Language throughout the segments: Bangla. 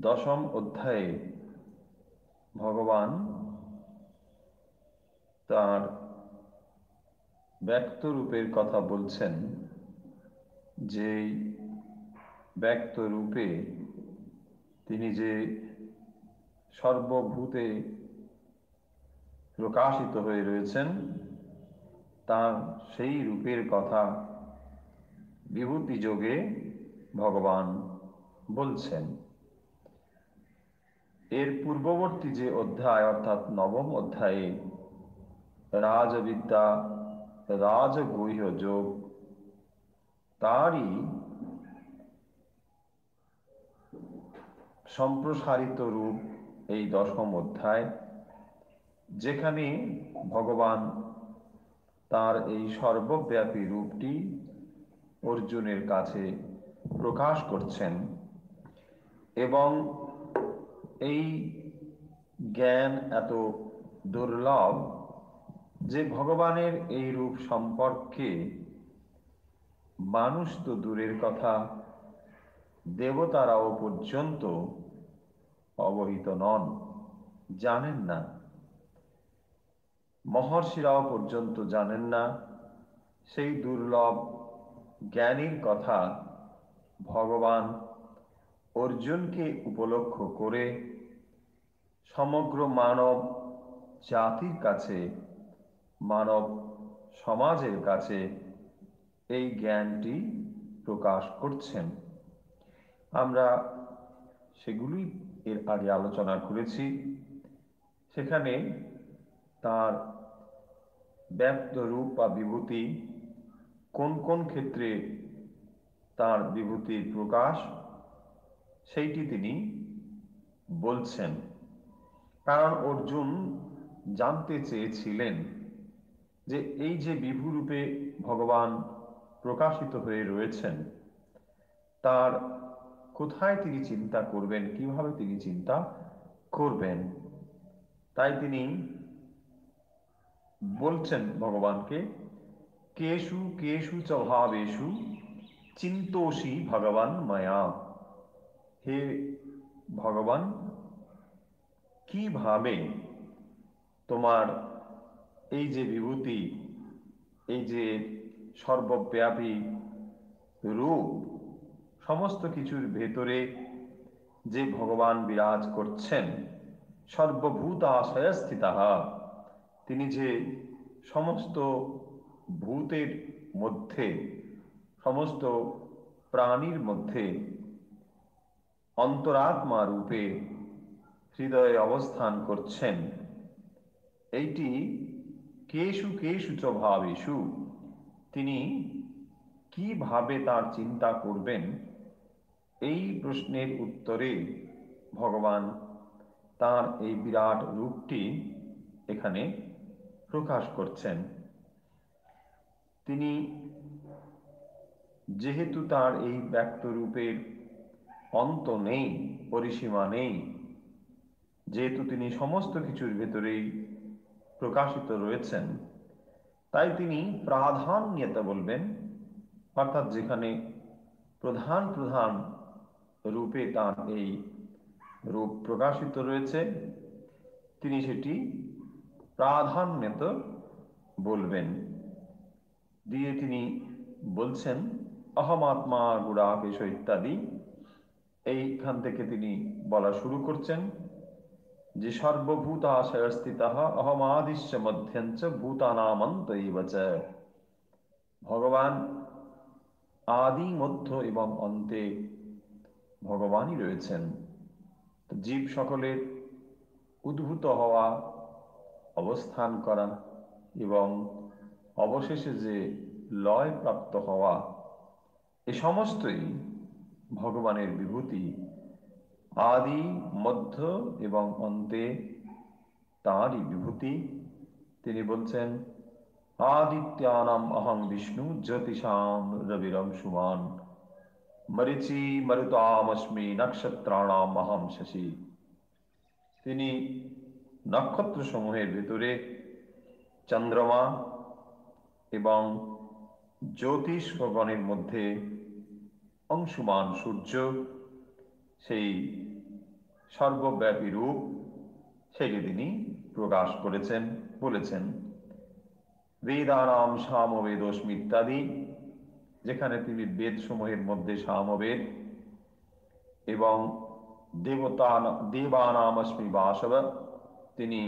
দশম অধ্যায়ে ভগবান তার ব্যক্ত রূপের কথা বলছেন, যে ব্যক্ত রূপে তিনি যে সর্বভূতে প্রকাশিত হয়ে রয়েছেন, তার সেই রূপের কথা বিভূতি যোগে ভগবান বলছেন। এর পূর্ববর্তী যে অধ্যায় অর্থাৎ নবম অধ্যায়ে রাজবিদ্যা, রাজগুহ্য যোগ, তারই সম্প্রসারিত রূপ এই দশম অধ্যায়, যেখানে ভগবান তার এই সর্বব্যাপী রূপটি অর্জুনের কাছে প্রকাশ করছেন এবং এই জ্ঞান এত দুর্লভ যে ভগবানের এই রূপ সম্পর্কে মানুষ তো দূরের কথা, দেবতারাও পর্যন্ত অবহিত নন, জানেন না। মহর্ষিরাও পর্যন্ত জানেন না। সেই দুর্লভ জ্ঞানীর কথা ভগবান অর্জুনকে উপলক্ষ করে সমগ্র মানব জাতির কাছে, মানব সমাজের কাছে এই জ্ঞানটি প্রকাশ করছেন। আমরা সেগুলি এর আগে আলোচনা করেছি। সেখানে তার ব্যক্ত রূপ বা বিভূতি, কোন কোন ক্ষেত্রে তার বিভূতির প্রকাশ, সেইটি তিনি বলছেন। কারণ অর্জুন জানতে চেয়েছিলেন যে এই যে বিভু রূপে ভগবান প্রকাশিত হয়ে রয়েছেন, তার কোথায় তিনি চিন্তা করবেন, কিভাবে তিনি চিন্তা করবেন। তাই তিনি বলছেন ভগবানকে, কেষু কেষু চ ভাবেষু চিন্তোষি ভগবান মায়া। হে ভগবান, কিভাবে তোমার এই যে বিভূতি, এই যে সর্বব্যাপী রূপ, সমস্ত কিছুর ভেতরে যে ভগবান বিরাজ করছেন, সর্বভূতাশয় স্থিতঃ, তিনি যে সমস্ত ভূতের মধ্যে, সমস্ত প্রাণীর মধ্যে অন্তরাত্মা রূপে হৃদয়ে অবস্থান করছেন, এইটি কেষু কেষু চ ভাবেষু, তিনি কিভাবে তার চিন্তা করবেন, এই প্রশ্নের উত্তরে ভগবান তার এই বিরাট রূপটি এখানে প্রকাশ করছেন। তিনি যেহেতু তার এই ব্যক্ত রূপের অন্ত নেই, পরিসীমা নেই, যেহেতু তিনি সমস্ত কিছুর ভেতরেই প্রকাশিত রয়েছেন, তাই তিনি প্রাধান্যতা বলবেন, অর্থাৎ যেখানে প্রধান প্রধান রূপে তার এই রূপ প্রকাশিত রয়েছে, তিনি সেটি প্রাধান্যত বলবেন। দিয়ে তিনি বলছেন অহমাত্মা গুড়াকেশ ইত্যাদি। এইখান থেকে তিনি বলা শুরু করছেন যে সর্বভূতাশয় স্থিতঃ অহমাদিশ্চ মধ্যঞ্চ ভূতানামন্ত এব চ। ভগবান আদি, মধ্য এবং অন্তে ভগবানই রয়েছেন। জীব সকলের উদ্ভূত হওয়া, অবস্থান করা এবং অবশেষে যে লয় প্রাপ্ত হওয়া, এ সমস্তই ভগবানের বিভূতি। আদি, মধ্য এবং অন্তে তাঁরই বিভূতি। তিনি বলছেন আদিত্যানাম অহং বিষ্ণু জ্যোতিষাম রবিরংশুমান মরিচি মরুতামস্মি নক্ষত্রাণাম অহং শশী। তিনি নক্ষত্র সমূহের ভিতরে চন্দ্রমা এবং জ্যোতিষগণের মধ্যে অংশুমান সূর্য, সেই সর্বব্যাপী রূপ সেটি তিনি প্রকাশ করেছেন, বলেছেন। বেদানাম সামবেদোস্মি ইত্যাদি, যেখানে তিনি বেদ সমূহের মধ্যে সামবেদ এবং দেবানামস্মি বাসব, তিনি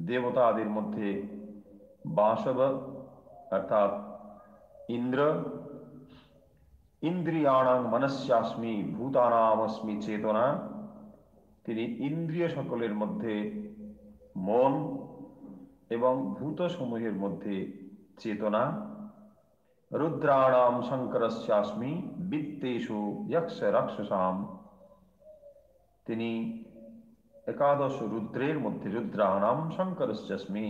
দেবতাদের মধ্যে বাসব অর্থাৎ ইন্দ্র, ইন্দ্রিয়াণাং মনস্যাস্মি ভূতানামস্মি চেতনা, তিনি ইন্দ্রিয় সকলের মধ্যে মন এবং ভূত সমূহের মধ্যে চেতনা। রুদ্রাণাম শঙ্করস্যাস্মি বিত্তেষু যক্ষ রাক্ষসাম, তিনি একাদশ রুদ্রের মধ্যে, রুদ্রাণাম শঙ্করস্যাস্মি,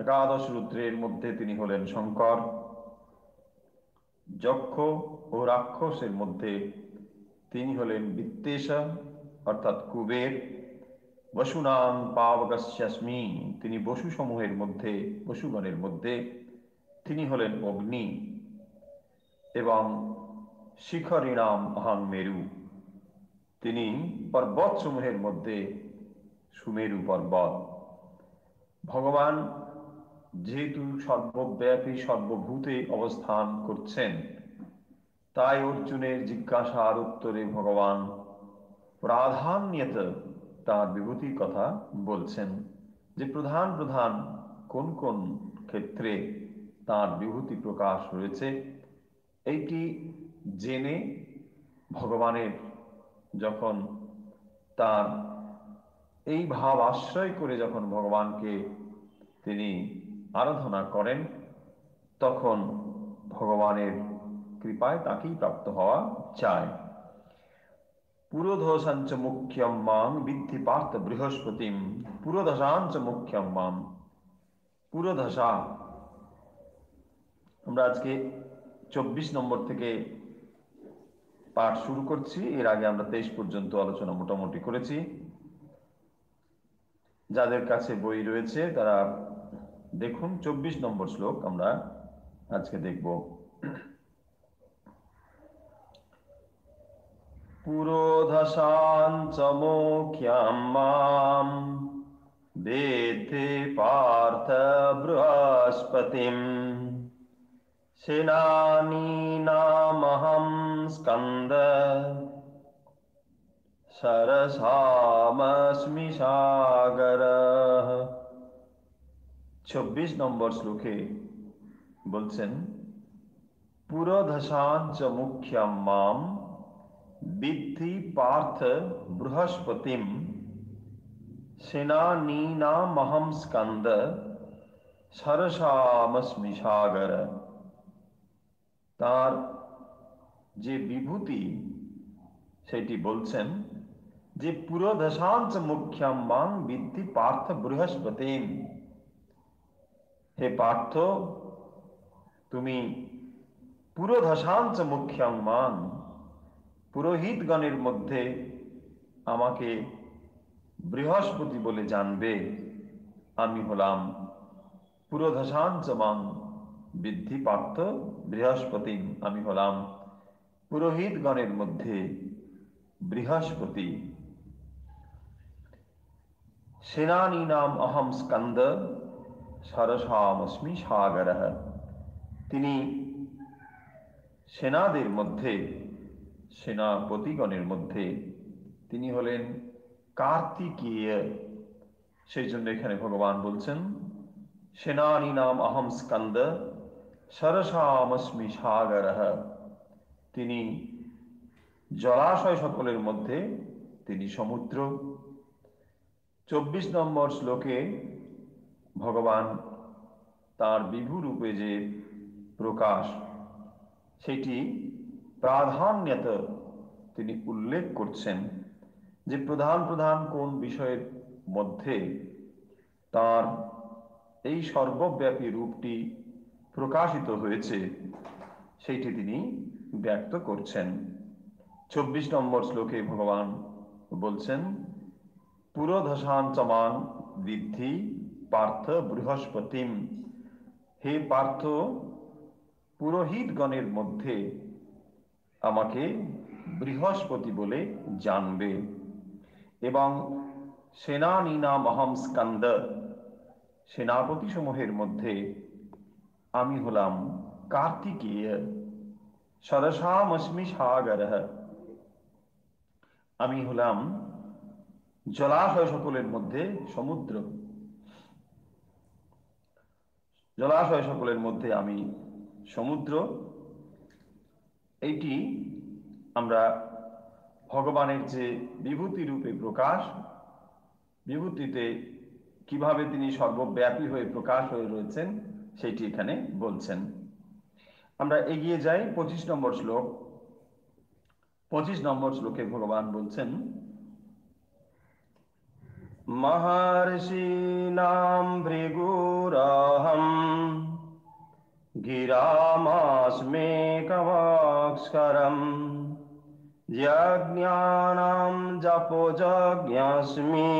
একাদশ রুদ্রের মধ্যে তিনি হলেন শঙ্কর। যক্ষ ও রাক্ষসের মধ্যে তিনি হলেন বিত্তেশ অর্থাৎ কুবের। বসুনাং পাবকস্যাস্মি, তিনি বসু সমূহের মধ্যে, বসুগণের মধ্যে তিনি হলেন অগ্নি। এবং শিখরিণাম অহং মেরু, তিনি পর্বত সমূহের মধ্যে সুমেরু পর্বত। ভগবান যেহেতু সর্বব্যাপী সর্বভূতে অবস্থান করছেন, তাই অর্জুনের জিজ্ঞাসার উত্তরে ভগবান প্রাধান্যত তার বিভূতির কথা বলছেন, যে প্রধান প্রধান কোন কোন ক্ষেত্রে তার বিভূতি প্রকাশ হয়েছে। এইটি জেনে ভগবানের যখন তার এই ভাব আশ্রয় করে যখন ভগবানকে তিনি আরাধনা করেন, তখন ভগবানের কৃপায় তাকেই প্রাপ্ত হওয়া চায়। পুরোধসাঞ্চ মুখ্যম মাং বিদ্ধি পার্থ বৃহস্পতিম, পুরোধসাঞ্চ মুখ্যম মাং, পুরোধসা, আমরা আজকে 24 নম্বর থেকে পাঠ শুরু করছি। এর আগে আমরা 23 পর্যন্ত আলোচনা মোটামুটি করেছি। যাদের কাছে বই রয়েছে তারা দেখুন, 24 নম্বর শ্লোক আমরা আজকে দেখব। পুরোধসাঞ্চ মুখ্যম মাম বিদ্ধি পার্থ বৃহস্পতিম, সেনানীনামহং স্কন্দ সরসামস্মি সাগরঃ। 26 নম্বর শ্লোকে বলছেন, পুরোধসাঞ্চ মুখ্যম মাম বিদ্ধি পার্থ বৃহস্পতিম, সেনানীনামহং স্কন্দ সরসামস্মি সাগর। তার যে বিভূতি সেটি বলছেন যে পুরোধসাঞ্চ মুখ্যম মাং বিদ্ধি পার্থ বৃহস্পতিম, হে পার্থ, তুমি পুরোধসাঞ্চ মুখ্যম মাং, পুরোহিতগণের মধ্যে আমাকে বৃহস্পতি বলে জানবে। আমি হলাম পুরোধসাঞ্চ মাং বিদ্ধি পার্থ বৃহস্পতিম, আমি হলাম পুরোহিতগণের মধ্যে বৃহস্পতি। সেনানীনাম অহম স্কন্দ সরসামস্মি সাগরঃ, তিনি সেনাদের মধ্যে, সেনাপতিগণের মধ্যে তিনি হলেন কার্তিকেয়। সেই জন্য এখানে ভগবান বলছেন সেনানীনাম অহম স্কন্দ সরসামস্মি সাগরঃ, তিনি জলাশয় সকলের মধ্যে তিনি সমুদ্র। 24 নম্বর শ্লোকে ভগবান তার বিভু রূপে যে প্রকাশ সেটি প্রাধান্যত তিনি উল্লেখ করছেন, যে প্রধান প্রধান কোন বিষয়ের মধ্যে তার এই সর্বব্যাপী রূপটি প্রকাশিত হয়েছে সেইটি তিনি ব্যক্ত করছেন। 24 নম্বর শ্লোকে ভগবান বলছেন, পুরোধসাঞ্চ মাং বিদ্ধি পার্থ বৃহস্পতিম, হে পার্থ, পুরোহিতগণের মধ্যে আমাকে বৃহস্পতি বলে জানবে। এবং সেনানীনাম অহম স্কন্দ, সেনাপতি সমূহের মধ্যে আমি হলাম কার্তিকেয়। সরসামস্মি সাগরঃ, আমি হলাম জলাশয় সকলের মধ্যে সমুদ্র। জলাশয় সকলের মধ্যে আমি সমুদ্র। এইটি আমরা ভগবানের যে বিভূতি রূপে প্রকাশ, বিভূতিতে কিভাবে তিনি সর্বব্যাপী হয়ে প্রকাশ হয়ে রয়েছেন সেটি এখানে বলছেন। আমরা এগিয়ে যাই 25 নম্বর শ্লোক। 25 নম্বর শ্লোকে ভগবান বলছেন, মহর্ষীণাম ভৃগুরহম গিরামাস্মেকমক্ষরম যজ্ঞানাম যপযজ্ঞস্মি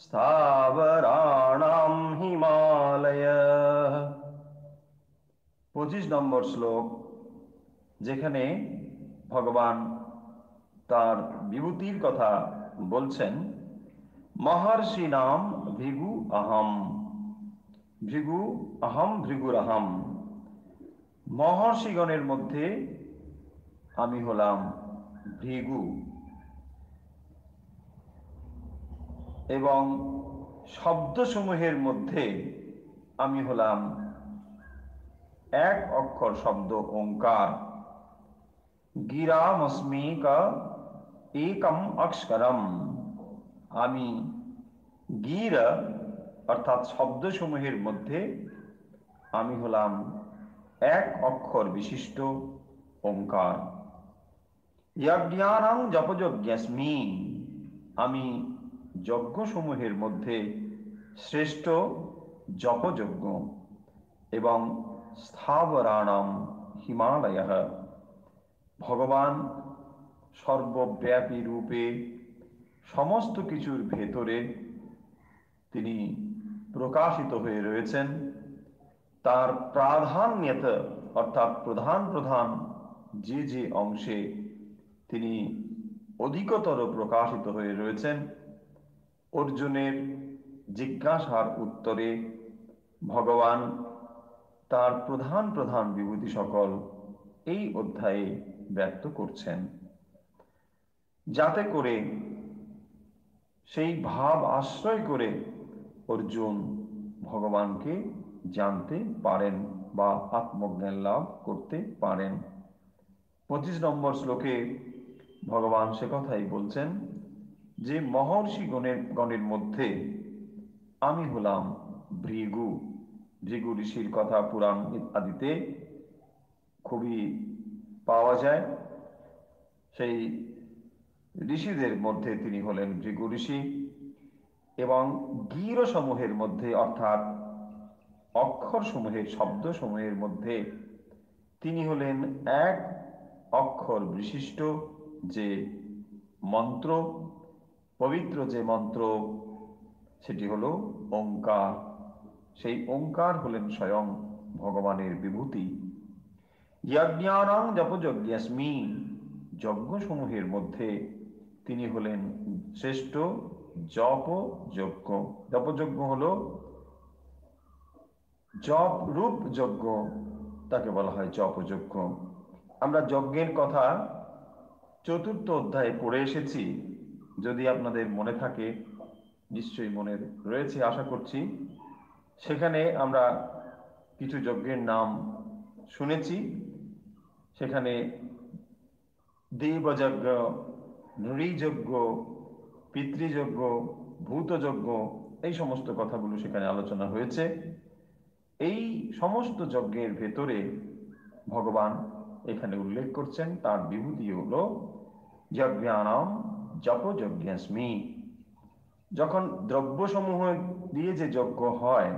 স্থাবরাণাম হিমালয়ঃ। 25 নম্বর শ্লোক, যেখানে ভগবান তার বিভূতির কথা বলছেন। মহর্ষি নাম ভৃগু অহম, ভৃগু অহম ভৃগুরহম, মহর্ষিগণের মধ্যে আমি হলাম ভৃগু, এবং শব্দসমূহের মধ্যে আমি হলাম এক অক্ষর শব্দ ওঙ্কার। গিরামস্মি কা একম অক্ষরম, আমি গির অর্থাৎ শব্দসমূহের মধ্যে আমি হলাম এক অক্ষর বিশিষ্ট ওঙ্কার। যজ্ঞানাং যপযজ্ঞস্মি, আমি যজ্ঞসমূহের মধ্যে শ্রেষ্ঠ যপযজ্ঞ। এবং স্থাবরাণাম হিমালয়ঃ, ভগবান সর্বব্যাপী রূপে সমস্ত কিছুর ভেতরে তিনি প্রকাশিত হয়ে রয়েছেন। তার প্রাধান্যত অর্থাৎ প্রধান প্রধান যে যে অংশে তিনি অধিকতর প্রকাশিত হয়ে রয়েছেন, অর্জুনের জিজ্ঞাসার উত্তরে ভগবান তার প্রধান প্রধান বিভূতি সকল এই অধ্যায়ে ব্যক্ত করছেন, যাতে করে সেই ভাব আশ্রয় করে অর্জুন ভগবানকে জানতে পারেন বা আত্মজ্ঞান লাভ করতে পারেন। 25 নম্বর শ্লোকে ভগবান সে কথাই বলছেন যে মহর্ষি গণের মধ্যে আমি হলাম ভৃগু। ভৃগু ঋষির কথা পুরাণ ইত্যাদিতে খুবই পাওয়া যায়। সেই ঋষিদের মধ্যে তিনি হলেন ভৃগু ঋষি, এবং গির সমূহের মধ্যে অর্থাৎ অক্ষর সমূহের শব্দ সমূহের মধ্যে তিনি হলেন এক অক্ষর বিশিষ্ট যে মন্ত্র, পবিত্র যে মন্ত্র, সেটি হলো ওঙ্কার। সেই ওঙ্কার হলেন স্বয়ং ভগবানের বিভূতি। যজ্ঞানাং যপযজ্ঞস্মি, যজ্ঞসমূহের মধ্যে তিনি হলেন শ্রেষ্ঠ জপযজ্ঞ। জপযজ্ঞ হলো জপ রূপ যজ্ঞ, তাকে বলা হয় জপযজ্ঞ। আমরা যজ্ঞের কথা 4th অধ্যায়ে পড়ে এসেছি, যদি আপনাদের মনে থাকে, নিশ্চয়ই মনে রয়েছে আশা করছি। সেখানে আমরা কিছু যজ্ঞের নাম শুনেছি। সেখানে দেবযজ্ঞ, নৃযজ্ঞ, পিতৃযজ্ঞ, ভূতযজ্ঞ, এই সমস্ত কথাগুলো সেখানে আলোচনা হয়েছে। এই সমস্ত যজ্ঞের ভেতরে ভগবান এখানে উল্লেখ করছেন তার বিভূতি হল যজ্ঞানাম যপযজ্ঞস্মি। যখন দ্রব্যসমূহ দিয়ে যে যজ্ঞ হয়,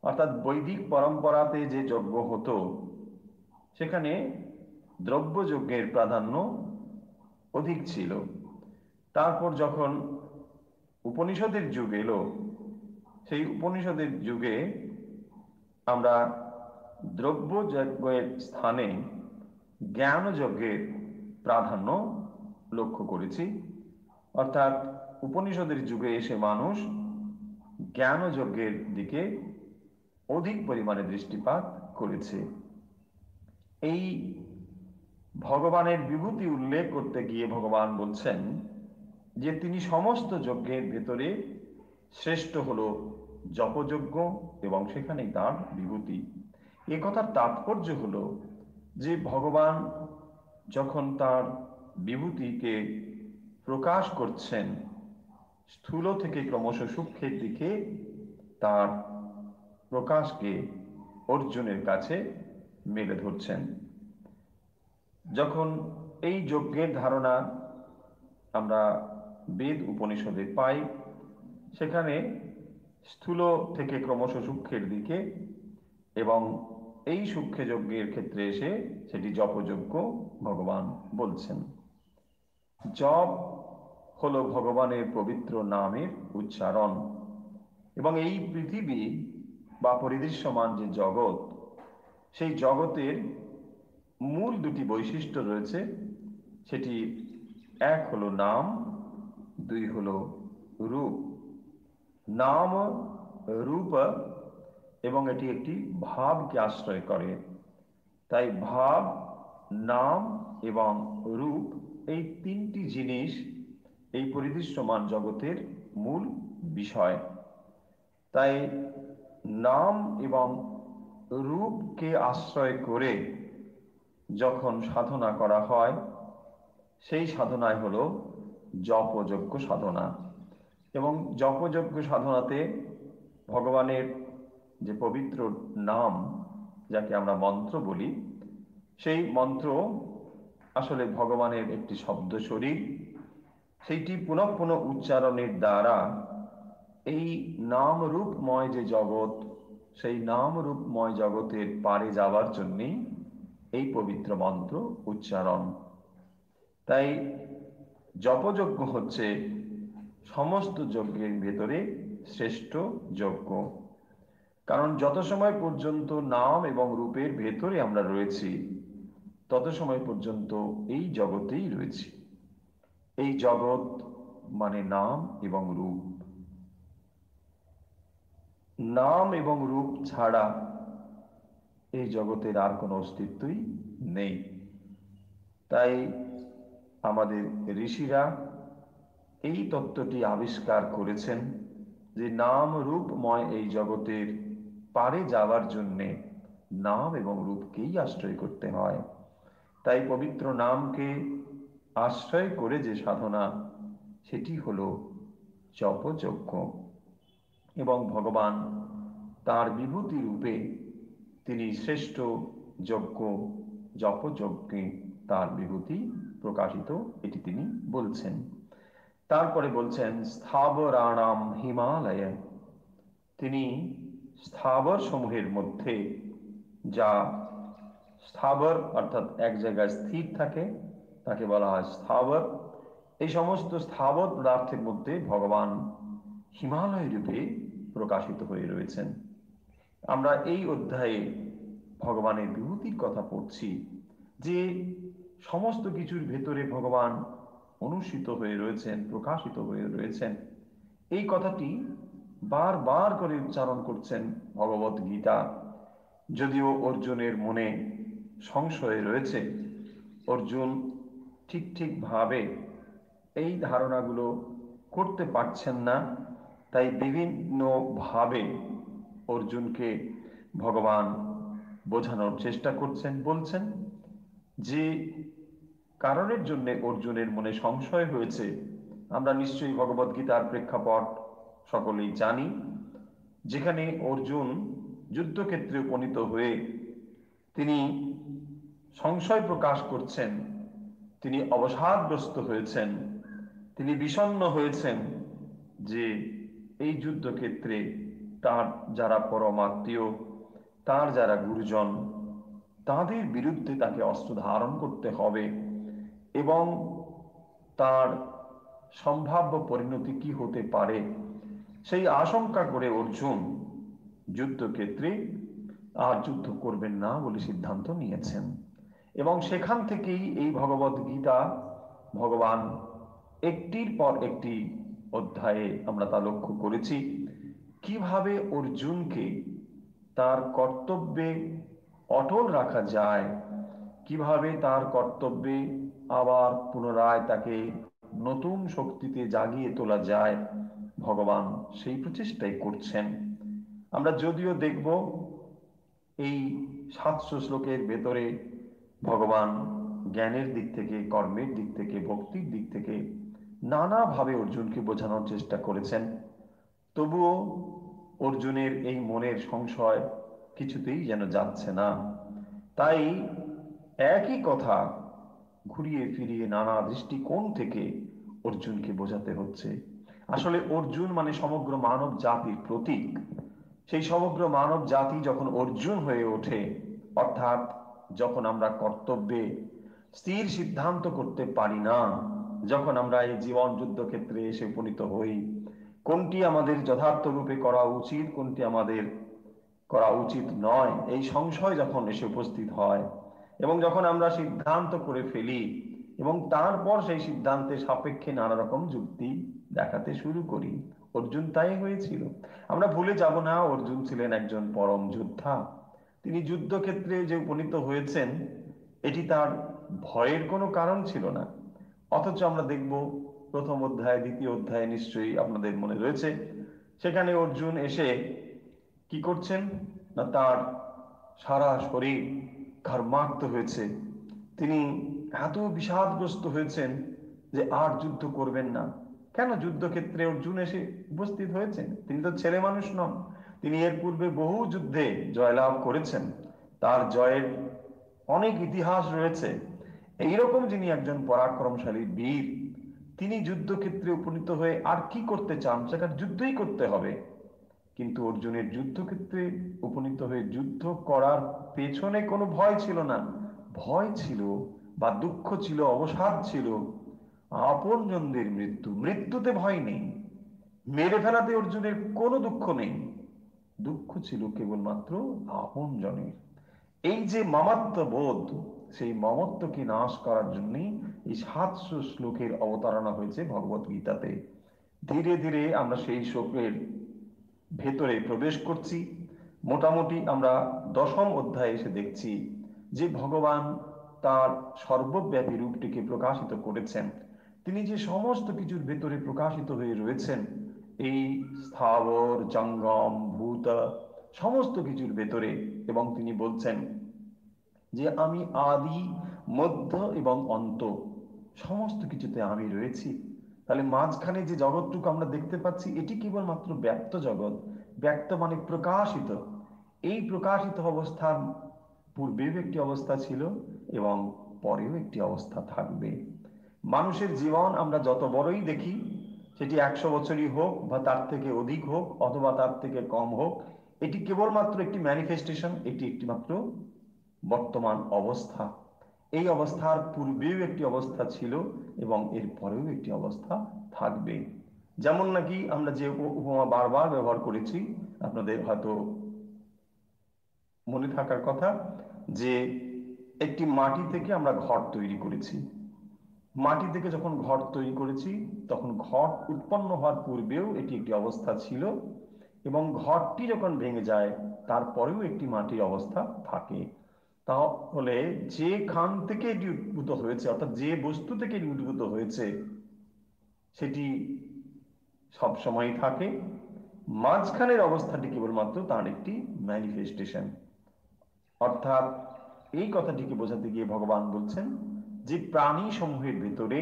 অর্থাৎ বৈদিক পরম্পরাতে যে যজ্ঞ হতো, সেখানে দ্রব্যযজ্ঞের প্রাধান্য অধিক ছিল। তারপর যখন উপনিষদের যুগ এলো, সেই উপনিষদের যুগে আমরা দ্রব্যযজ্ঞের স্থানে জ্ঞানযজ্ঞের প্রাধান্য লক্ষ্য করেছি। অর্থাৎ উপনিষদের যুগে এসে মানুষ জ্ঞান ও যজ্ঞের দিকে অধিক পরিমাণে দৃষ্টিপাত করেছে। এই ভগবানের বিভূতি উল্লেখ করতে গিয়ে ভগবান বলছেন যে তিনি সমস্ত যজ্ঞের ভেতরে শ্রেষ্ঠ হল জপযজ্ঞ, এবং সেখানেই তার বিভূতি। এ কথার তাৎপর্য হল যে ভগবান যখন তার বিভূতিকে প্রকাশ করছেন, স্থূল থেকে ক্রমশ সূক্ষ্মের দিকে তার প্রকাশকে অর্জুনের কাছে মেলে ধরছেন। যখন এই যজ্ঞের ধারণা আমরা বেদ উপনিষদে পাই, সেখানে স্থূল থেকে ক্রমশ সূক্ষ্মের দিকে, এবং এই সূক্ষ্ম যজ্ঞের ক্ষেত্রে এসে সেটি জপযজ্ঞ ভগবান বলছেন। জপ হলো ভগবানের পবিত্র নামের উচ্চারণ, এবং এই পৃথিবী বা পরিদৃশ্যমান যে জগৎ, সেই জগতের মূল দুটি বৈশিষ্ট্য রয়েছে। সেটি এক হলো নাম, দুই হলো রূপ। নাম, রূপ, এবং এটি একটি ভাবকে আশ্রয় করে। তাই ভাব, নাম এবং রূপ, এই তিনটি জিনিস এই পরিদৃশ্যমান জগতের মূল বিষয়। তাই নাম এবং রূপকে আশ্রয় করে যখন সাধনা করা হয়, সেই সাধনায় হলো জপযজ্ঞ সাধনা। এবং জপযজ্ঞ সাধনাতে ভগবানের যে পবিত্র নাম, যাকে আমরা মন্ত্র বলি, সেই মন্ত্র আসলে ভগবানের একটি শব্দ শরীর। সেইটি পুনঃ পুনঃ উচ্চারণের দ্বারা এই নাম রূপময় যে জগৎ, সেই নাম রূপময় জগতের পারে যাওয়ার জন্যেই এই পবিত্র মন্ত্র উচ্চারণ। তাই জপযজ্ঞ হচ্ছে সমস্ত যজ্ঞের ভেতরে শ্রেষ্ঠ যজ্ঞ। কারণ যত সময় পর্যন্ত নাম এবং রূপের ভেতরে আমরা রয়েছি, তত সময় পর্যন্ত এই জগতেই রয়েছি। এই জগৎ মানে নাম এবং রূপ। নাম এবং রূপ ছাড়া এই জগতের আর কোনো অস্তিত্বই নেই। তাই আমাদের ঋষিরা এই তত্ত্বটি আবিষ্কার করেছেন যে নাম রূপময় এই জগতের পারে যাওয়ার জন্যে নাম এবং রূপকেই আশ্রয় করতে হয়। তাই পবিত্র নামকে আশ্রয় করে যে সাধনা, সেটি হলো জপযজ্ঞ। এবং ভগবান তার বিভূতি রূপে তিনি শ্রেষ্ঠ যজ্ঞ জপযজ্ঞে তার বিভূতি প্রকাশিত, এটি তিনি বলছেন। তারপরে বলছেন স্থাবরাণাম হিমালয়ে। তিনি স্থাবর সমূহের মধ্যে, যা স্থাবর অর্থাৎ এক জায়গায় স্থির থাকে, তাকে বলা হয় স্থাবর। এই সমস্ত স্থাবর পদার্থের মধ্যে ভগবান হিমালয় রূপে প্রকাশিত হয়ে রয়েছেন। আমরা এই অধ্যায়ে ভগবানের বিভূতির কথা পড়ছি, যে সমস্ত কিছুর ভেতরে ভগবান অনুষ্ঠিত হয়ে রয়েছেন, প্রকাশিত হয়ে রয়েছেন। এই কথাটি বারবার করে উচ্চারণ করছেন ভগবত গীতা। যদিও অর্জুনের মনে সংশয় রয়েছে, অর্জুন ঠিকভাবে এই ধারণাগুলো করতে পারছেন না, তাই বিভিন্নভাবে অর্জুনকে ভগবান বোঝানোর চেষ্টা করছেন। বলছেন যে কারণের জন্য অর্জুনের মনে সংশয় হয়েছে, আমরা নিশ্চয়ই ভগবত গীতার প্রেক্ষাপট সকলেই জানি। যেখানে অর্জুন যুদ্ধক্ষেত্রে উপনীত হয়ে তিনি সংশয় প্রকাশ করছেন, তিনি অবসাদগ্রস্ত হয়েছেন, তিনি বিষণ্ণ হয়েছেন যে এই যুদ্ধক্ষেত্রে তার যারা পরমাত্মীয়, তার যারা গুরুজন, তাদের বিরুদ্ধে তাকে অস্ত্র ধারণ করতে হবে, এবং তার সম্ভাব্য পরিণতি কি হতে পারে সেই আশঙ্কা করে অর্জুন যুদ্ধক্ষেত্রে আর যুদ্ধ করবেন না বলে সিদ্ধান্ত নিয়েছেন। এবং সেখান থেকেই এই ভগবত গীতা ভগবান একটির পর একটি অধ্যায়ে আমরা তা লক্ষ্য করেছি, কিভাবে অর্জুনকে তার কর্তব্যে অটল রাখা যায়, কিভাবে তার কর্তব্যে আবার পুনরায় তাকে নতুন শক্তিতে জাগিয়ে তোলা যায়। ভগবান সেই প্রচেষ্টাই করছেন। আমরা যদিও দেখব এই 700 শ্লোকের ভেতরে ভগবান জ্ঞানের দিক থেকে, কর্মের দিক থেকে, ভক্তির দিক থেকে নানাভাবে অর্জুনকে বোঝানোর চেষ্টা করেছেন। তবুও অর্জুনের এই মনের সংশয় কিছুতেই যেন যাচ্ছে না। তাই একই কথা ঘুরিয়ে ফিরিয়ে নানা দৃষ্টিকোণ থেকে অর্জুনকে বোঝাতে হচ্ছে। আসলে অর্জুন মানে সমগ্র মানব জাতির প্রতীক। সেই সমগ্র মানব জাতি যখন অর্জুন হয়ে ওঠে, অর্থাৎ যখন আমরা কর্তব্যে স্থির সিদ্ধান্ত করতে পারি না, যখন আমরা এই জীবন যুদ্ধক্ষেত্রে এসে উপনীত হই, কোনটি আমাদের যথার্থ রূপে করা উচিত, কোনটি আমাদের করা উচিত নয়, এই সংশয় যখন এসে উপস্থিত হয় এবং যখন আমরা সিদ্ধান্ত করে ফেলি এবং তারপর সেই সিদ্ধান্তের সাপেক্ষে নানা রকম যুক্তি দেখাতে শুরু করি, অর্জুন তাই হয়েছিল। আমরা ভুলে যাব না, অর্জুন ছিলেন একজন পরম যোদ্ধা। তিনি যুদ্ধক্ষেত্রে যে উপনীত হয়েছেন, এটি তার ভয়ের কোনো কারণ ছিল না। অথচ আমরা দেখব প্রথম অধ্যায়, দ্বিতীয় অধ্যায়ে নিশ্চয়ই আপনাদের মনে রয়েছে, সেখানে অর্জুন এসে কি করছেন না, তার সারা শরীর ঘর্মাক্ত হয়েছে। তিনি এত বিষাদগ্রস্ত হয়েছেন যে আর যুদ্ধ করবেন না। কেন? যুদ্ধক্ষেত্রে অর্জুন এসে উপস্থিত হয়েছেন, তিনি তো ছেলে মানুষ নন। তিনি এর পূর্বে বহু যুদ্ধে জয়লাভ করেছেন, তার জয়ের অনেক ইতিহাস রয়েছে। এইরকম যিনি একজন পরাক্রমশালী বীর, তিনি যুদ্ধক্ষেত্রে উপনীত হয়ে আর কি করতে চান? সেখানে যুদ্ধই করতে হবে। কিন্তু অর্জুনের যুদ্ধক্ষেত্রে উপনীত হয়ে যুদ্ধ করার পেছনে কোনো ভয় ছিল না। ভয় ছিল বা দুঃখ ছিল, অবসাদ ছিল আপনজনদের মৃত্যু। মৃত্যুতে ভয় নেই, মেরে ফেলাতে অর্জুনের কোনো দুঃখ নেই। দুঃখ ছিল কেবলমাত্র আপনজনের। এই যে মামাত্ম বোধ, সেই মমত্বকে নাশ করার জন্যই এই 700 শ্লোকের অবতারণা হয়েছে ভগবত গীতাতে। ধীরে ধীরে আমরা সেই শ্লোকের ভেতরে প্রবেশ করছি। মোটামুটি আমরা দশম অধ্যায়ে এসে দেখছি যে ভগবান তার সর্বব্যাপী রূপটিকে প্রকাশিত করেছেন। তিনি যে সমস্ত কিছুর ভেতরে প্রকাশিত হয়ে রয়েছেন, এই স্থাবর জঙ্গম ভূত সমস্ত কিছুর ভেতরে, এবং তিনি বলছেন যে আমি আদি, মধ্য এবং অন্ত, সমস্ত কিছুতে আমি রয়েছি। তাহলে মাঝখানে যে জগৎটুকু আমরা দেখতে পাচ্ছি, এটি কেবলমাত্র ব্যক্ত জগৎ। ব্যক্ত মানে প্রকাশিত। এই প্রকাশিত অবস্থার পূর্বেও একটি অবস্থা ছিল এবং পরেও একটি অবস্থা থাকবে। মানুষের জীবন আমরা যত বড়ই দেখি, সেটি 100 বছরই হোক বা তার থেকে অধিক হোক অথবা তার থেকে কম হোক, এটি কেবলমাত্র একটি ম্যানিফেস্টেশন, এটি একটি মাত্র বর্তমান অবস্থা। এই অবস্থার পূর্বেও একটি অবস্থা ছিল এবং এর পরেও একটি অবস্থা থাকবে। যেমন নাকি আমরা যে উপমা বারবার ব্যবহার করেছি, আপনাদের হয়তো মনে থাকার কথা, যে একটি মাটি থেকে আমরা ঘর তৈরি করেছি। মাটি থেকে যখন ঘর তৈরি করেছি, তখন ঘর উৎপন্ন হওয়ার পূর্বেও এটি একটি অবস্থা ছিল এবং ঘরটি যখন ভেঙে যায় তারপরেও একটি মাটির অবস্থা থাকে। তাহলে যেখান থেকে এটি উদ্ভূত হয়েছে, অর্থাৎ যে বস্তু থেকে এটি উদ্ভূত হয়েছে, সেটি সব সময় থাকে। মাঝখানের অবস্থাটি কেবলমাত্র তার একটি ম্যানিফেস্টেশন। অর্থাৎ এই কথাটিকে বোঝাতে গিয়ে ভগবান বলছেন যে প্রাণী সমূহের ভেতরে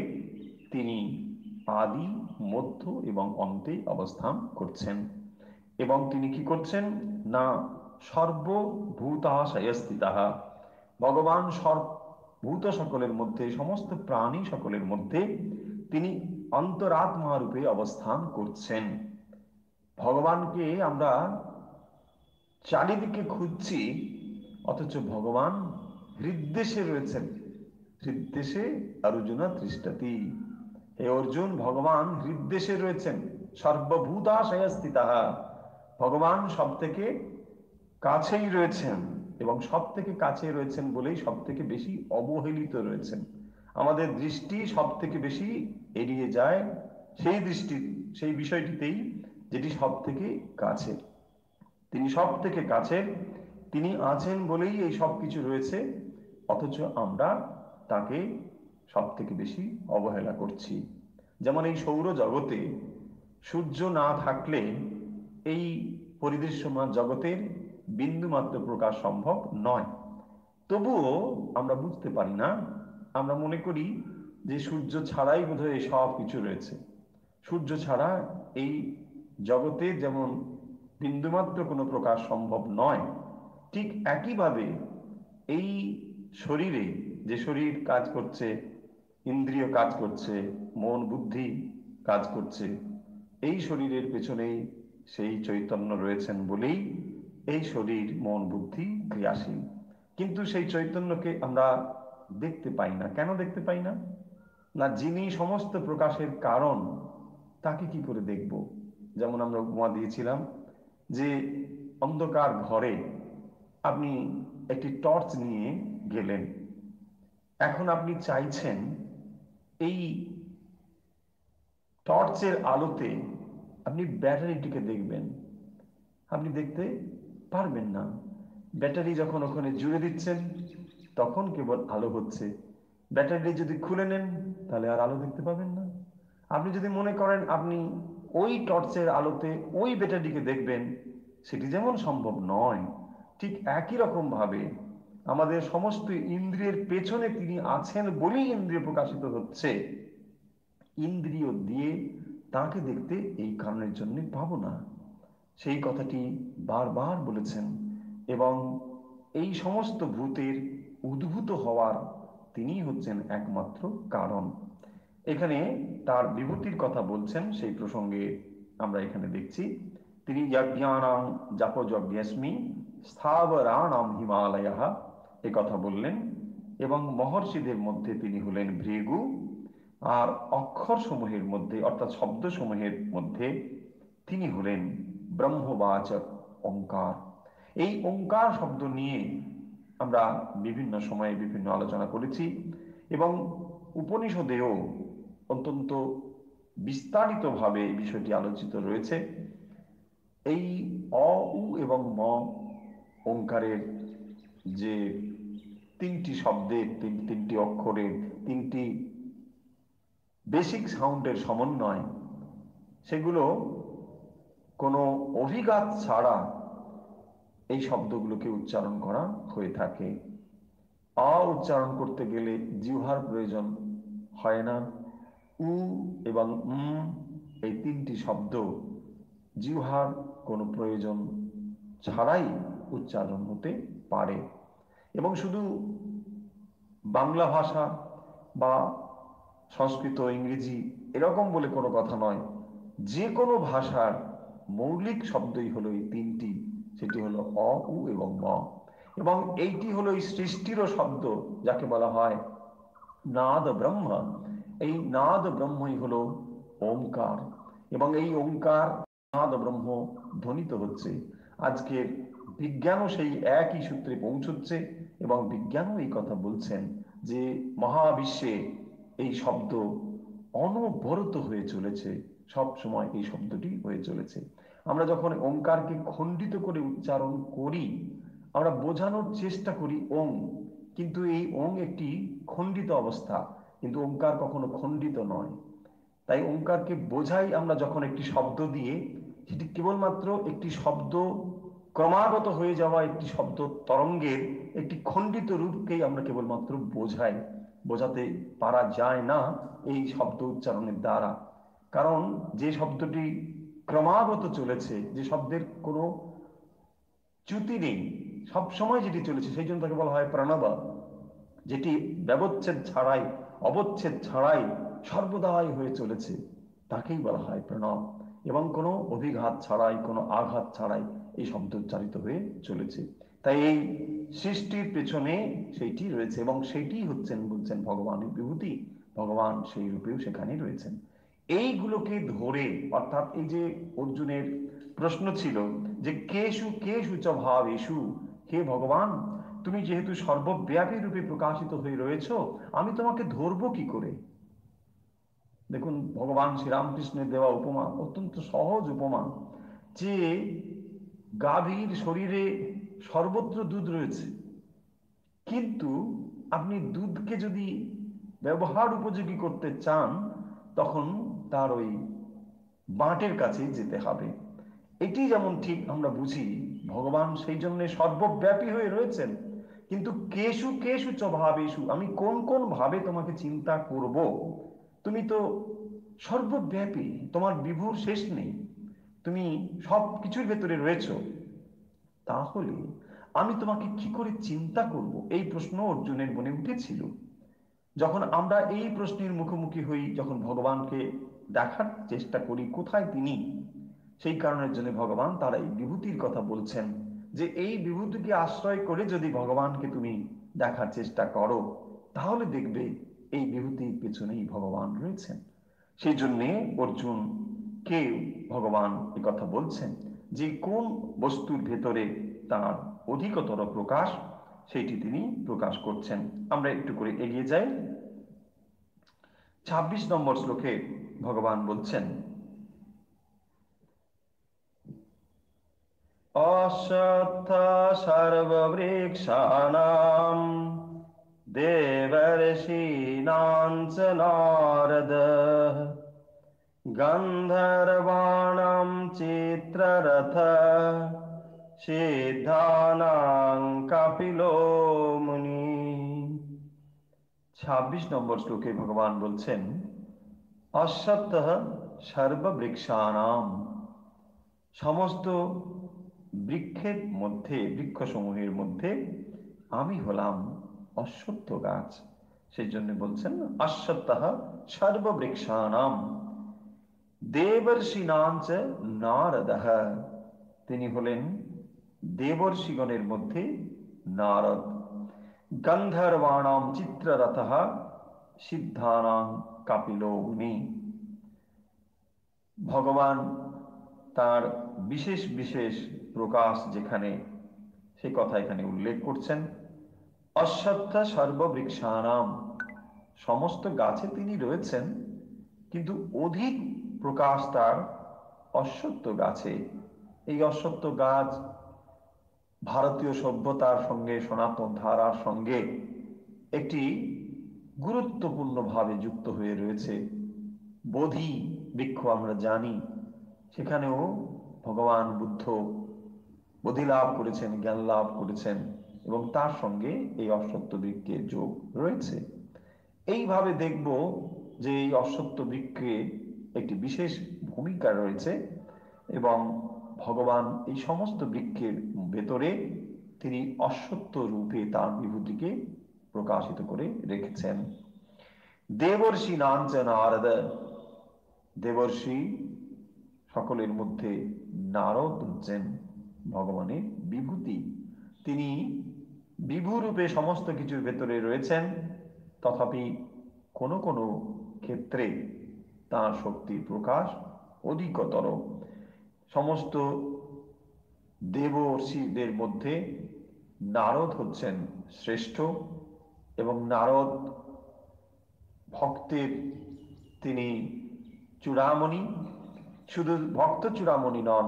তিনি আদি, মধ্য এবং অন্তে অবস্থান করছেন। এবং তিনি কি করছেন না, সর্বভূতাশয়স্থিতঃ, ভগবান সর্বভূত সকলের মধ্যে, সমস্ত প্রাণী সকলের মধ্যে তিনি অন্তরাত্মা রূপে অবস্থান করছেন। ভগবানকে আমরা চারিদিকে খুঁজছি, অথচ ভগবান হৃদ্দেশে রয়েছেন। হৃদ্দেশে অর্জুনা তিষ্ঠতি। হে অর্জুন, ভগবান হৃদ্দেশে রয়েছেন। সর্বভূতাশয়ে স্থিতঃ, ভগবান সব থেকে কাছেই রয়েছেন এবং সব থেকে কাছে রয়েছেন বলেই সব থেকে বেশি অবহেলিত রয়েছেন। আমাদের দৃষ্টি সব থেকে বেশি এড়িয়ে যায় সেই দৃষ্টি, সেই বিষয়টিতেই যেটি সব থেকে কাছে। তিনি সব থেকে কাছের, তিনি আছেন বলেই এই সব কিছু রয়েছে, অথচ আমরা তাকে সব থেকে বেশি অবহেলা করছি। যেমন এই সৌরজগতে সূর্য না থাকলে এই পরিদৃশ্যমান জগতের বিন্দুমাত্র প্রকাশ সম্ভব নয়। তবুও আমরা বুঝতে পারি না, আমরা মনে করি যে সূর্য ছাড়াই বোধহয় সব কিছু রয়েছে। সূর্য ছাড়া এই জগতে যেমন বিন্দুমাত্র কোনো প্রকাশ সম্ভব নয়, ঠিক একইভাবে এই শরীরে, যে শরীর কাজ করছে, ইন্দ্রিয় কাজ করছে, মন বুদ্ধি কাজ করছে, এই শরীরের পেছনেই সেই চৈতন্য রয়েছেন বলেই এই শরীর মন বুদ্ধি ক্রিয়াশীল। কিন্তু সেই চৈতন্যকে আমরা দেখতে পাই না। কেন দেখতে পাই না? না, যিনি সমস্ত প্রকাশের কারণ তাকে কি করে দেখব? যেমন আমরা উপমা দিয়েছিলাম যে অন্ধকার ঘরে আপনি একটি টর্চ নিয়ে গেলেন, এখন আপনি চাইছেন এই টর্চের আলোতে আপনি ব্যাটারিটিকে দেখবেন, আপনি দেখতে পারবেন না। ব্যাটারি যখন ওখানে জুড়ে দিচ্ছেন তখন কেবল আলো হচ্ছে। ব্যাটারি যদি খুলে নেন তাহলে আর আলো দেখতে পাবেন না। আপনি যদি মনে করেন আপনি ওই টর্চের আলোতে ওই ব্যাটারিকে দেখবেন, সেটি যেমন সম্ভব নয়, ঠিক একই রকম ভাবে আমাদের সমস্ত ইন্দ্রিয়ের পেছনে তিনি আছেন বলেই ইন্দ্রিয় প্রকাশিত হচ্ছে। ইন্দ্রিয় দিয়ে তাকে দেখতে এই কারণের জন্য পাবো না, সেই কথাটি বারবার বলেছেন। এবং এই সমস্ত ভূতের উদ্ভূত হওয়ার তিনি হচ্ছেন একমাত্র কারণ। এখানে তার বিভূতির কথা বলছেন, সেই প্রসঙ্গে আমরা এখানে দেখছি তিনি যজ্ঞানাং জাপযজ্ঞস্মি স্থাবরাণাম হিমালয়াঃ এ কথা বললেন। এবং মহর্ষিদের মধ্যে তিনি হলেন ভৃগু, আর অক্ষর সমূহের মধ্যে অর্থাৎ শব্দ সমূহের মধ্যে তিনি হলেন ব্রহ্মবাচক ওঙ্কার। এই ওঙ্কার শব্দ নিয়ে আমরা বিভিন্ন সময়ে বিভিন্ন আলোচনা করেছি এবং উপনিষদেও অত্যন্ত বিস্তারিতভাবে এই বিষয়টি আলোচিত রয়েছে। এই অ, উ এবং ম ওঙ্কারের যে তিনটি শব্দের, তিনটি অক্ষরের, তিনটি বেসিক সাউন্ডের সমন্বয়, সেগুলো কোনো অভিঘাত ছাড়া এই শব্দগুলোকে উচ্চারণ করা হয়ে থাকে। আ উচ্চারণ করতে গেলে জিহ্বার প্রয়োজন হয় না। উ এবং এই তিনটি শব্দ জিহ্বার কোনো প্রয়োজন ছাড়াই উচ্চারণ হতে পারে। এবং শুধু বাংলা ভাষা বা সংস্কৃত, ইংরেজি এরকম বলে কোনো কথা নয়, যে কোনো ভাষার মৌলিক শব্দই হলো এই তিনটি, সেটি হলো অ, উ এবং ম। এবং এইটি হলো এই সৃষ্টিরও শব্দ, যাকে বলা হয় নাদ ব্রহ্ম। এই নাদ ব্রহ্মই হলো ওঙ্কার, এবং এই ওঙ্কার নাদ ব্রহ্ম ধ্বনিত হচ্ছে। আজকে বিজ্ঞানও সেই একই সূত্রে পৌঁছচ্ছে এবং বিজ্ঞানও এই কথা বলছেন যে মহাবিশ্বে এই শব্দ অনবরত হয়ে চলেছে, সব সময় এই শব্দটি হয়ে চলেছে। আমরা যখন ওঙ্কারকে খণ্ডিত করে উচ্চারণ করি, আমরা বোঝানোর চেষ্টা করি ওং, কিন্তু এই ওং একটি খণ্ডিত অবস্থা, কিন্তু ওঙ্কার কখনো খণ্ডিত নয়। তাই ওঙ্কারকে বোঝাই আমরা যখন একটি শব্দ দিয়ে, সেটি কেবলমাত্র একটি শব্দ ক্রমাগত হয়ে যাওয়া একটি শব্দ তরঙ্গের একটি খণ্ডিত রূপকেই আমরা কেবলমাত্র বোঝাই, বোঝাতে পারা যায় না এই শব্দ উচ্চারণের দ্বারা। কারণ যে শব্দটি ক্রমাগত চলেছে, যে শব্দের কোনো চ্যুতি নেই, সবসময় যেটি চলেছে, সেই জন্য তাকে বলা হয় প্রণব। যেটি ব্যবচ্ছেদ ছাড়াই, অবচ্ছেদ ছাড়াই সর্বদাই হয়ে চলেছে, তাকেই বলা হয় প্রণব। এবং কোনো অভিঘাত ছাড়াই, কোনো আঘাত ছাড়াই এই শব্দ উচ্চারিত হয়ে চলেছে। তাই এই সৃষ্টির পেছনে সেইটি রয়েছে, এবং সেইটি হচ্ছেন, বলছেন, ভগবানের বিভূতি। ভগবান সেই রূপেও সেখানে রয়েছেন। এইগুলোকে ধরে, অর্থাৎ এই যে অর্জুনের প্রশ্ন ছিল যে কেষু কেষু চ ভাবেষু, হে ভগবান, তুমি যেহেতু সর্বব্যাপী রূপে প্রকাশিত হয়ে রয়েছ, আমি তোমাকে ধরবো কি করে? দেখুন, ভগবান শ্রীরামকৃষ্ণের দেওয়া উপমা অত্যন্ত সহজ উপমা, যে গাভীর শরীরে সর্বত্র দুধ রয়েছে, কিন্তু আপনি দুধকে যদি ব্যবহার উপযোগী করতে চান, তখন তার ওই বাঁটের কাছে যেতে হবে। এটি যেমন ঠিক আমরা বুঝি, ভগবান সেই জন্য সর্বব্যাপী হয়ে রয়েছেন, কিন্তু কেশু কেশু চ ভাবেষু, আমি কোন কোন ভাবে তোমাকে চিন্তা করব। তুমি তো সর্বব্যাপী, তোমার বিভুর শেষ নেই, তুমি সব কিছুর ভেতরে রয়েছ, তাহলে আমি তোমাকে কি করে চিন্তা করব? এই প্রশ্ন অর্জুনের মনে উঠেছিল। যখন আমরা এই প্রশ্নের মুখোমুখি হই, যখন ভগবানকে দেখার চেষ্টা করি কোথায় তিনি, সেই কারণের জন্য ভগবান তার এই বিভূতির কথা বলছেন, যে এই বিভূতিকে আশ্রয় করে যদি ভগবানকে তুমি দেখার চেষ্টা করো, তাহলে দেখবে এই বিভূতির পেছনেই ভগবান রয়েছেন। সেই জন্যে অর্জুনকে ভগবান এ কথা বলছেন, যে কোন বস্তুর ভেতরে তার অধিকতর প্রকাশ, সেইটি তিনি প্রকাশ করছেন। আমরা একটু করে এগিয়ে যাই। ২৬ নম্বর শ্লোকে ভগবান বলছেন, অশ্বত্থ সর্ববৃক্ষাণাং দেবর্ষীণাং চ নারদঃ গন্ধর্বাণাং চিত্ররথঃ সিদ্ধানাং কাপিলো মুনি। ২৬ নম্বর শ্লোকে ভগবান বলছেন, অশ্বত্থ সর্ববৃক্ষাণাং, সমস্ত বৃক্ষের মধ্যে, বৃক্ষসমূহের মধ্যে আমি হলাম অশ্বত্থ গাছ। সেই জন্য বলছেন অশ্বত্থ সর্ববৃক্ষাণাং দেবর্ষীণাং চ নারদঃ, তিনি হলেন দেবর্ষিগণের মধ্যে নারদ। গন্ধর্বাণাং চিত্ররথঃ সিদ্ধানাং কাপিলো মুনি, ভগবান তার বিশেষ বিশেষ প্রকাশ যেখানে, সে কথা এখানে উল্লেখ করছেন। অশ্বত্থ সর্ববৃক্ষাণাম, সমস্ত গাছে তিনি রয়েছেন, কিন্তু অধিক প্রকাশ তার অশ্বত্থ গাছে। এই অশ্বত্থ গাছ ভারতীয় সভ্যতার সঙ্গে, সনাতন ধারার সঙ্গে একটি গুরুত্বপূর্ণভাবে যুক্ত হয়ে রয়েছে। বোধি বৃক্ষ আমরা জানি, সেখানেও ভগবান বুদ্ধ বোধি লাভ করেছেন, জ্ঞান লাভ করেছেন, এবং তার সঙ্গে এই অশ্বত্থ বৃক্ষের যোগ রয়েছে। এইভাবে দেখব যে এই অশ্বত্থ বৃক্ষে একটি বিশেষ ভূমিকা রয়েছে, এবং ভগবান এই সমস্ত বৃক্ষের ভেতরে তিনি অশ্বত্থ রূপে তার বিভূতিকে প্রকাশিত করে রেখেছেন। দেবর্ষি নাঞ্চ নারদ, দেবর্ষি সকলের মধ্যে নারদ হচ্ছেন ভগবানের বিভূতি। তিনি বিভূরূপে সমস্ত কিছুর ভেতরে রয়েছেন, তথাপি কোনো কোনো ক্ষেত্রে তাঁর শক্তির প্রকাশ অধিকতর। সমস্ত দেবর্ষিদের মধ্যে নারদ হচ্ছেন শ্রেষ্ঠ, এবং নারদ ভক্তের তিনি চূড়ামণি। শুধু ভক্ত চূড়ামণি নন,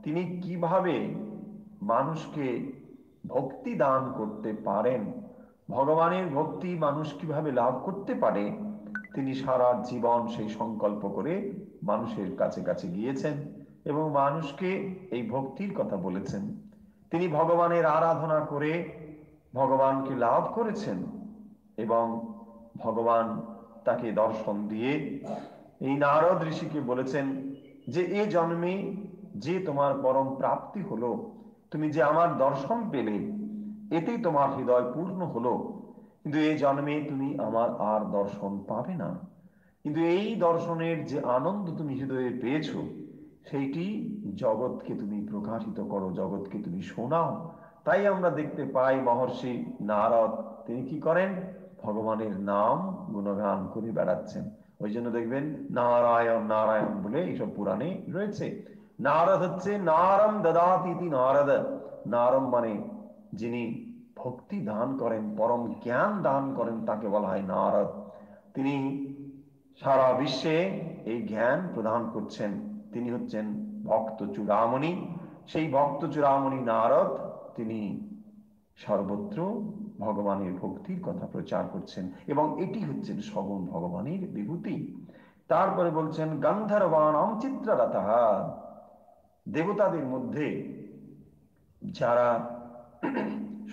তিনি কিভাবে মানুষকে ভক্তি দান করতে পারেন, ভগবানের ভক্তি মানুষ কিভাবে লাভ করতে পারে, তিনি সারা জীবন সেই সংকল্প করে মানুষের কাছে কাছে গিয়েছেন এবং মানুষকে এই ভক্তির কথা বলেছেন। তিনি ভগবানের আরাধনা করে ভগবানকে লাভ করেছেন, এবং ভগবান তাকে দর্শন দিয়ে এই নারদ ঋষিকে বলেছেন যে এ জন্মে যে তোমার পরম প্রাপ্তি হলো, তুমি যে আমার দর্শন পেলে, এতেই তোমার হৃদয় পূর্ণ হলো, কিন্তু এই জন্মে তুমি আমার আর দর্শন পাবে না। কিন্তু এই দর্শনের যে আনন্দ তুমি হৃদয়ে পেয়েছো, সেইটি জগৎকে তুমি প্রকাশিত করো, জগৎকে তুমি শোনাও। তাই আমরা দেখতে পাই মহর্ষি নারদ তিনি কি করেন, ভগবানের নাম গুণগান করে বেড়াচ্ছেন। ওই জন্য দেখবেন নারায়ণ নারায়ণ বলে এইসব পুরাণে রয়েছে। নারদ হচ্ছে নারম দদাতি ইতি নারদ, নারম মানে যিনি ভক্তি দান করেন, পরম জ্ঞান দান করেন, তাকে বলা হয় নারদ। তিনি সারা বিশ্বে এই জ্ঞান প্রদান করছেন। তিনি হচ্ছেন ভক্ত চূড়ামণি। সেই ভক্ত চূড়ামণি নারদ তিনি সর্বত্র ভগবানের ভক্তির কথা প্রচার করছেন, এবং এটি হচ্ছেন সগুণ ভগবানের বিভূতি। তারপরে বলছেন গন্ধর্বাণাম চিত্ররথঃ, দেবতাদের মধ্যে যারা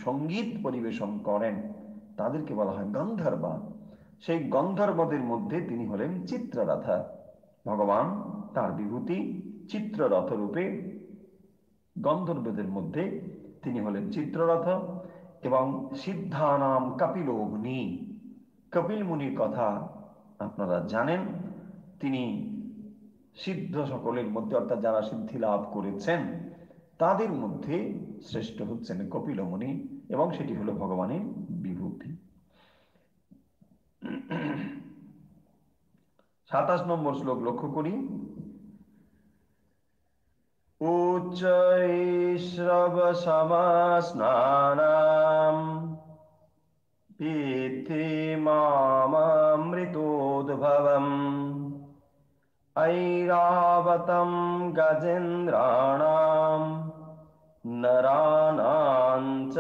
সঙ্গীত পরিবেশন করেন তাদেরকে বলা হয় গন্ধর্বা। সেই গন্ধর্বদের মধ্যে তিনি হলেন চিত্ররথ। ভগবান তার বিভূতি চিত্ররথ রূপে গন্ধর্বদের মধ্যে তিনি হলেন চিত্ররথ। এবং সিদ্ধানাম কপিল মুনি, কপিল মুনির কথা আপনারা জানেন। তিনি সিদ্ধ সকলের মধ্যে, অর্থাৎ যারা সিদ্ধি লাভ করেছেন তাদের মধ্যে শ্রেষ্ঠ হচ্ছেন কপিল মুনি, এবং সেটি হলো ভগবানের বিভূতি। 27 নম্বর শ্লোক লক্ষ্য করি। উচ্চৈঃশ্রব সমস্নানাম পীতি মামৃতোদ্ভবম ঐরাবতম গজেন্দ্রাণাম নরাণাং চ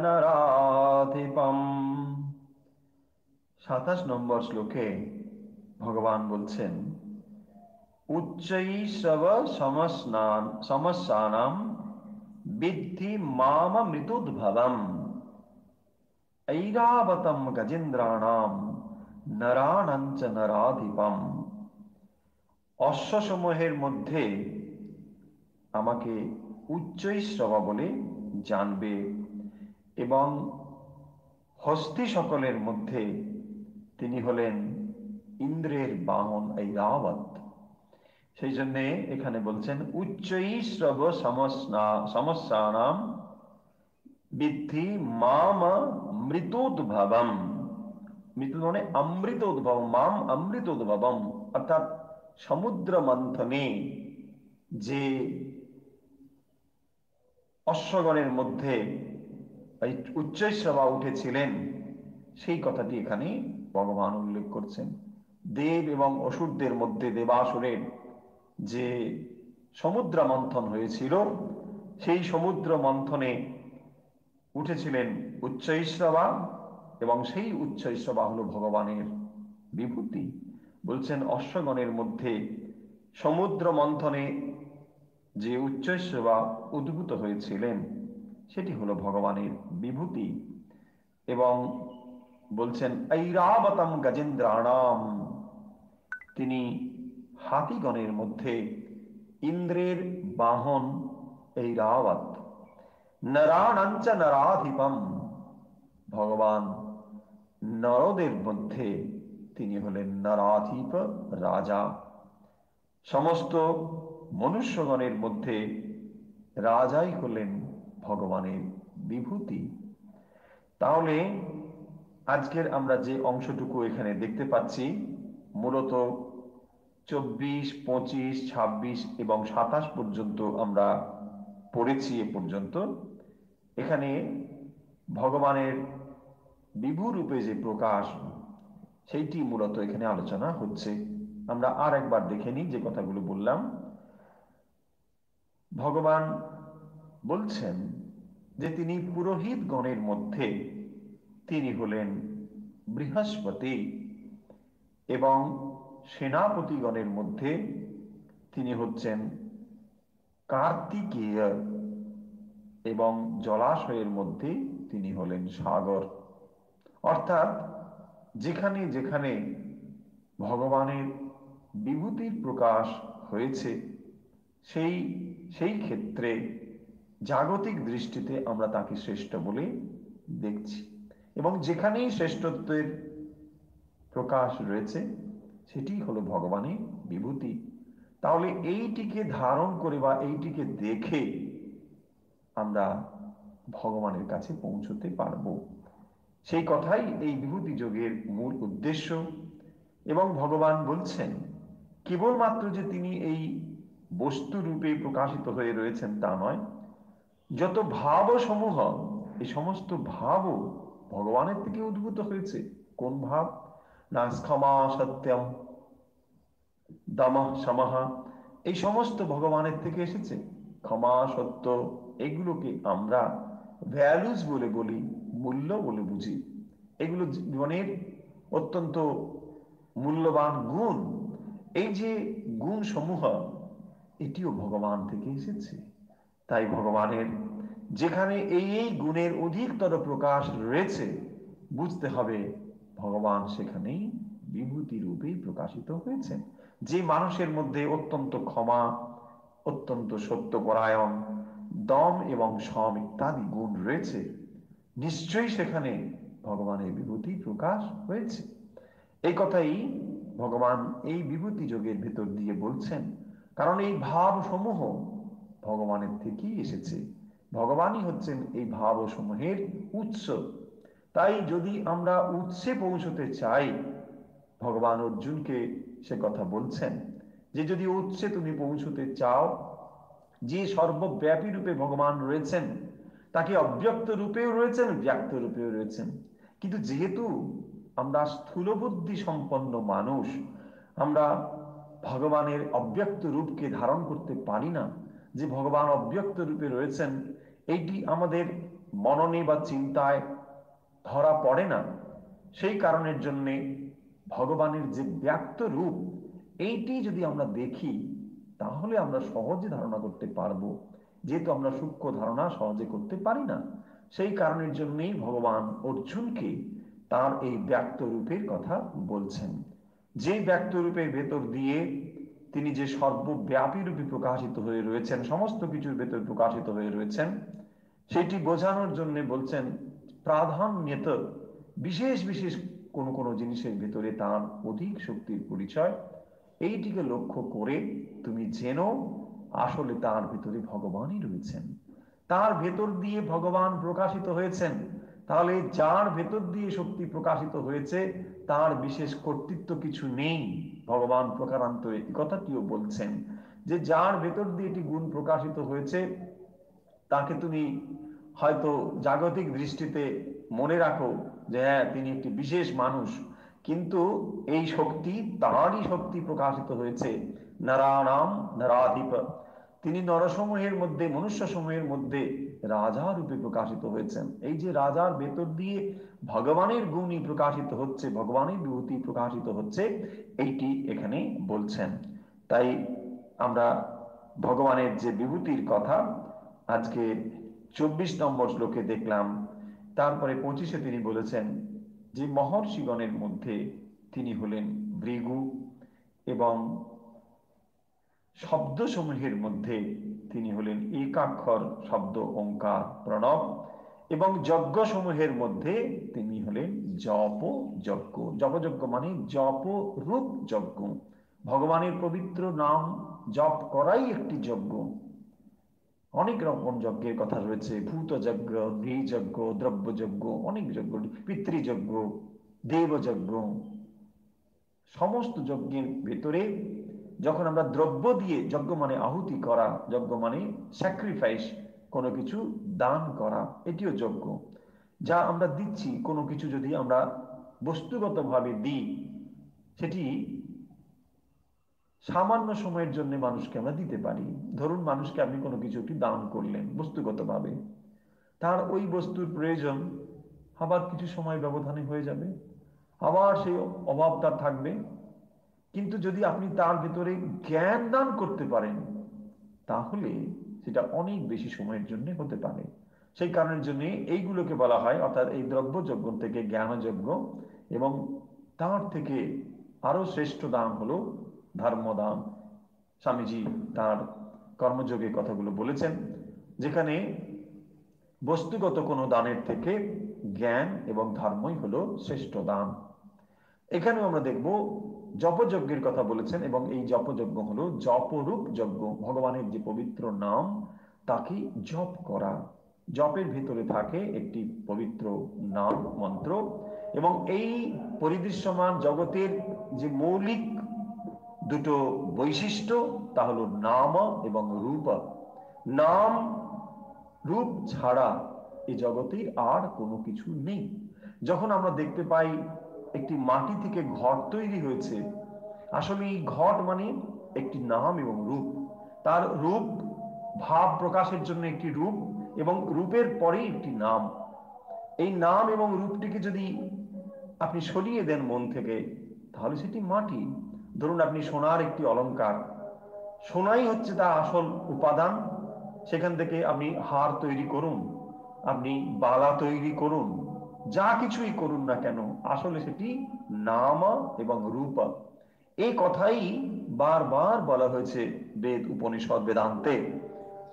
নরাধিপম। 27 নম্বর শ্লোকে ভগবান বলছেন উচ্চৈঃশ্রব সমস্যানাম বিদ্ধি মামৃতোদ্ভবম ঐরাবতম গজেন্দ্রাণাম নরাণাং চ নরাধিপম। অশ্বসমূহের মধ্যে আমাকে উচ্চৈঃশ্রবা বলে জানবে, এবং হস্তি সকলের মধ্যে তিনি হলেন ইন্দ্রের বাহন ঐরাবত। সেই জন্যে এখানে বলছেন উচ্চৈঃশ্রব সমস্যানাম বিদ্ধি মাম মৃতোদ্ভবম। মৃত মানে অমৃত উদ্ভবম, মাম অমৃত উদ্ভবম, অর্থাৎ সমুদ্র মন্থনে যে অশ্বগণের মধ্যে উচ্চৈঃশ্রবা উঠেছিলেন সেই কথাটি এখানে ভগবান উল্লেখ করছেন। দেব এবং অসুরদের মধ্যে দেবাসুরের যে সমুদ্র মন্থন হয়েছিল, সেই সমুদ্র মন্থনে উঠেছিলেন উচ্চৈঃশ্রবা, এবং সেই উচ্চৈঃশ্রবা হলো ভগবানের বিভূতি। বলছেন অশ্বগণের মধ্যে সমুদ্র মন্থনে যে উচ্চৈঃশ্রবা উদ্ভূত হয়েছিলেন সেটি হলো ভগবানের বিভূতি। এবং বলছেন ঐরাবতম গজেন্দ্রাণাম, তিনি হাতিগণের মধ্যে ইন্দ্রের বাহন ঐরাবত। নরাণাং চ নরাধিপম, ভগবান নরদের মধ্যে তিনি হলেন নরাধিপ রাজা। সমস্ত মনুষ্যগণের মধ্যে রাজাই হলেন ভগবানের বিভূতি। তাহলে আজকের আমরা যে অংশটুকু এখানে দেখতে পাচ্ছি, মূলত 24, 25, 26 এবং 27 পর্যন্ত আমরা পড়েছি। এ পর্যন্ত এখানে ভগবানের বিভু রূপে যে প্রকাশ, সেইটি মূলত এখানে আলোচনা হচ্ছে। আমরা আর একবার দেখে নিই যে কথাগুলো বললাম। ভগবান বলছেন যে তিনি পুরোহিত গণের মধ্যে তিনি হলেন বৃহস্পতি, এবং সেনাপতিগণের মধ্যে তিনি হচ্ছেন কার্তিকেয়, এবং জলাশয়ের মধ্যে তিনি হলেন সাগর। অর্থাৎ যেখানে যেখানে ভগবানের বিভূতির প্রকাশ হয়েছে সেই সেই ক্ষেত্রে জাগতিক দৃষ্টিতে আমরা তাকে শ্রেষ্ঠ বলে দেখছি, এবং যেখানেই শ্রেষ্ঠত্বের প্রকাশ রয়েছে সেটি হলো ভগবানের বিভূতি। তাহলে এইটিকে ধারণ করে বা এইটিকে দেখে আমরা ভগবানের কাছে পৌঁছতে পারব, সেই কথাই এই বিভূতি যোগের মূল উদ্দেশ্য। এবং ভগবান বলছেন কেবলমাত্র যে তিনি এই বস্তু রূপে প্রকাশিত হয়ে রয়েছেন তা নয়, যত ভাবসমূহ এই সমস্ত ভাবও ভগবানের থেকে উদ্ভূত হয়েছে। কোন ভাব? না ক্ষমা সত্যম দামা সামাহা, এই সমস্ত ভগবানের থেকে এসেছে। ক্ষমা সত্য এগুলোকে আমরা ভ্যালুজ বলে বলি, মূল্য বলে বুঝি। এগুলো জীবনের অত্যন্ত মূল্যবান গুণ। এই যে গুণ সমূহ, এটিও ভগবান থেকে এসেছে। তাই ভগবানের যেখানে এই গুণের অধিকতর প্রকাশ রয়েছে, বুঝতে হবে ভগবান সেখানেই বিভূতি রূপেই প্রকাশিত হয়েছেন। যে মানুষের মধ্যে অত্যন্ত ক্ষমা, অত্যন্ত সত্যপরায়ণ, দম এবং সম ইত্যাদি গুণ রয়েছে, নিশ্চয়ই সেখানে ভগবানের বিভূতি প্রকাশ হয়েছে। এই কথাই ভগবান এই বিভূতি যোগের ভেতর দিয়ে বলছেন। কারণ এই ভাব সমূহ ভগবানের থেকেই এসেছে, ভগবানই হচ্ছেন এই ভাব সমূহের উৎস। তাই যদি আমরা উৎসে পৌঁছতে চাই, ভগবান অর্জুনকে সে কথা বলছেন যে যদি উৎসে তুমি পৌঁছতে চাও, যে সর্বব্যাপী রূপে ভগবান রয়েছেন, তাকে অব্যক্ত রূপেও রয়েছেন, ব্যক্ত রূপেও রয়েছেন। কিন্তু যেহেতু আমরা স্থূলবুদ্ধি সম্পন্ন মানুষ, আমরা ভগবানের অব্যক্ত রূপকে ধারণ করতে পারি না। যে ভগবান অব্যক্ত রূপে রয়েছেন, এইটি আমাদের মননে বা চিন্তায় ধরা পড়ে না। সেই কারণের জন্যে ভগবানের যে ব্যক্ত রূপ, এইটি যদি আমরা দেখি, তাহলে আমরা সহজে ধারণা করতে পারবো। যেহেতু আমরা সূক্ষ্ম ধারণা সহজে করতে পারি না, সেই কারণের জন্যই ভগবান অর্জুনকে তার এই ব্যক্ত রূপের কথা বলছেন। যে ব্যক্ত রূপের ভেতর দিয়ে তিনি যে সর্বব্যাপী রূপে প্রকাশিত হয়ে রয়েছেন, সমস্ত কিছুর ভেতর প্রকাশিত হয়ে রয়েছেন, সেটি বোঝানোর জন্য বলছেন প্রাধান্যত বিশেষ বিশেষ কোনো কোনো জিনিসের ভেতরে তার অধিক শক্তির পরিচয়। এইটিকে লক্ষ্য করে তুমি জেনো আসলে তার ভেতরে ভগবানই রয়েছেন, তার ভেতর দিয়ে ভগবান প্রকাশিত হয়েছেন। তাহলে যার ভেতর দিয়ে শক্তি প্রকাশিত হয়েছে, তার বিশেষ কর্তৃত্ব কিছু নেই। ভগবান প্রকারান্তরে এই কথাটিও বলছেন যে যার ভেতর দিয়ে এটি গুণ প্রকাশিত হয়েছে, তাকে তুমি হয়তো জাগতিক দৃষ্টিতে মনে রাখো যে হ্যাঁ তিনি একটি বিশেষ মানুষ, কিন্তু এই শক্তি তারই শক্তি প্রকাশিত হয়েছে। নারায়ণ নারাধিপ, তিনি নরসমূহের মধ্যে, মনুষ্য সমূহের মধ্যে রাজা রূপে প্রকাশিত হয়েছেন। এই যে রাজার ভেতর দিয়ে ভগবানের গুণই প্রকাশিত হচ্ছে, ভগবানের বিভূতি প্রকাশিত হচ্ছে, এইটি এখানে বলছেন। তাই আমরা ভগবানের যে বিভূতির কথা আজকে 24 নম্বর শ্লোকে দেখলাম। তারপরে 25-এ তিনি বলেছেন যে মহর্ষিগণের মধ্যে তিনি হলেন ভৃগু, এবং শব্দসমূহের মধ্যে তিনি হলেন একাক্ষর শব্দ ওঙ্কার প্রণব, এবং যজ্ঞসমূহের মধ্যে তিনি হলেন জপ যজ্ঞ। জপযজ্ঞ মানে জপ রূপ যজ্ঞ, ভগবানের পবিত্র নাম জপ করাই একটি যজ্ঞ। অনেক রকম যজ্ঞের কথা রয়েছে, ভূত যজ্ঞ, নৃযজ্ঞ, দ্রব্যযজ্ঞ, অনেক যজ্ঞ, পিতৃযজ্ঞ, দেবযজ্ঞ। সমস্ত যজ্ঞের ভেতরে যখন আমরা দ্রব্য দিয়ে, যজ্ঞ মানে আহুতি করা, যজ্ঞ মানে স্যাক্রিফাইস, কোনো কিছু দান করা, এটিও যজ্ঞ। যা আমরা দিচ্ছি, কোনো কিছু যদি আমরা বস্তুগতভাবে দিই, সেটি সামান্য সময়ের জন্য মানুষকে আমরা দিতে পারি। ধরুন মানুষকে আপনি কোনো কিছু একটি দান করলেন বস্তুগতভাবে, তার ওই বস্তুর প্রয়োজন আবার কিছু সময় ব্যবধানে হয়ে যাবে, আবার সেই অভাব তার থাকবে। কিন্তু যদি আপনি তার ভিতরে জ্ঞান দান করতে পারেন, তাহলে সেটা অনেক বেশি সময়ের জন্য হতে পারে। সেই কারণের জন্য এইগুলোকে বলা হয়, অর্থাৎ এই দ্রব্যযজ্ঞ থেকে জ্ঞানযজ্ঞ, এবং তার থেকে আরো শ্রেষ্ঠ দান হলো ধর্মদান। স্বামীজি তার কর্মযোগে কথাগুলো বলেছেন, যেখানে বস্তুগত কোনো দানের থেকে জ্ঞান এবং ধর্মই হলো শ্রেষ্ঠ দান। এখানেও আমরা দেখব জপযজ্ঞের কথা বলেছেন, এবং এই জপযজ্ঞ হলো জপরূপ যজ্ঞ, ভগবানের যে পবিত্র নাম তাকে জপ করা। জপের ভিতরে থাকে একটি পবিত্র নাম মন্ত্র, এবং এই পরিদৃশ্যমান জগতের যে মৌলিক দুটো বৈশিষ্ট্য, তা হলো নাম এবং রূপ। নাম রূপ ছাড়া এই জগতের আর কোনো কিছু নেই। যখন আমরা দেখতে পাই একটি মাটি থেকে ঘট তৈরি হয়েছে, আসলে এই ঘট মানে একটি নাম এবং রূপ। তার রূপ ভাব প্রকাশের জন্য একটি রূপ, এবং রূপের পরেই একটি নাম। এই নাম এবং রূপটিকে যদি আপনি সরিয়ে দেন মন থেকে, তাহলে সেটি মাটি। ধরুন আপনি সোনার একটি অলংকার, সোনাই হচ্ছে তার আসল উপাদান। সেখান থেকে আপনি হার তৈরি করুন, আপনি বালা তৈরি করুন, যা কিছুই করুন না কেন, আসলে সেটি নাম এবং রূপ। এই কথাই বারবার বলা হয়েছে বেদ, উপনিষদ, বেদান্তে,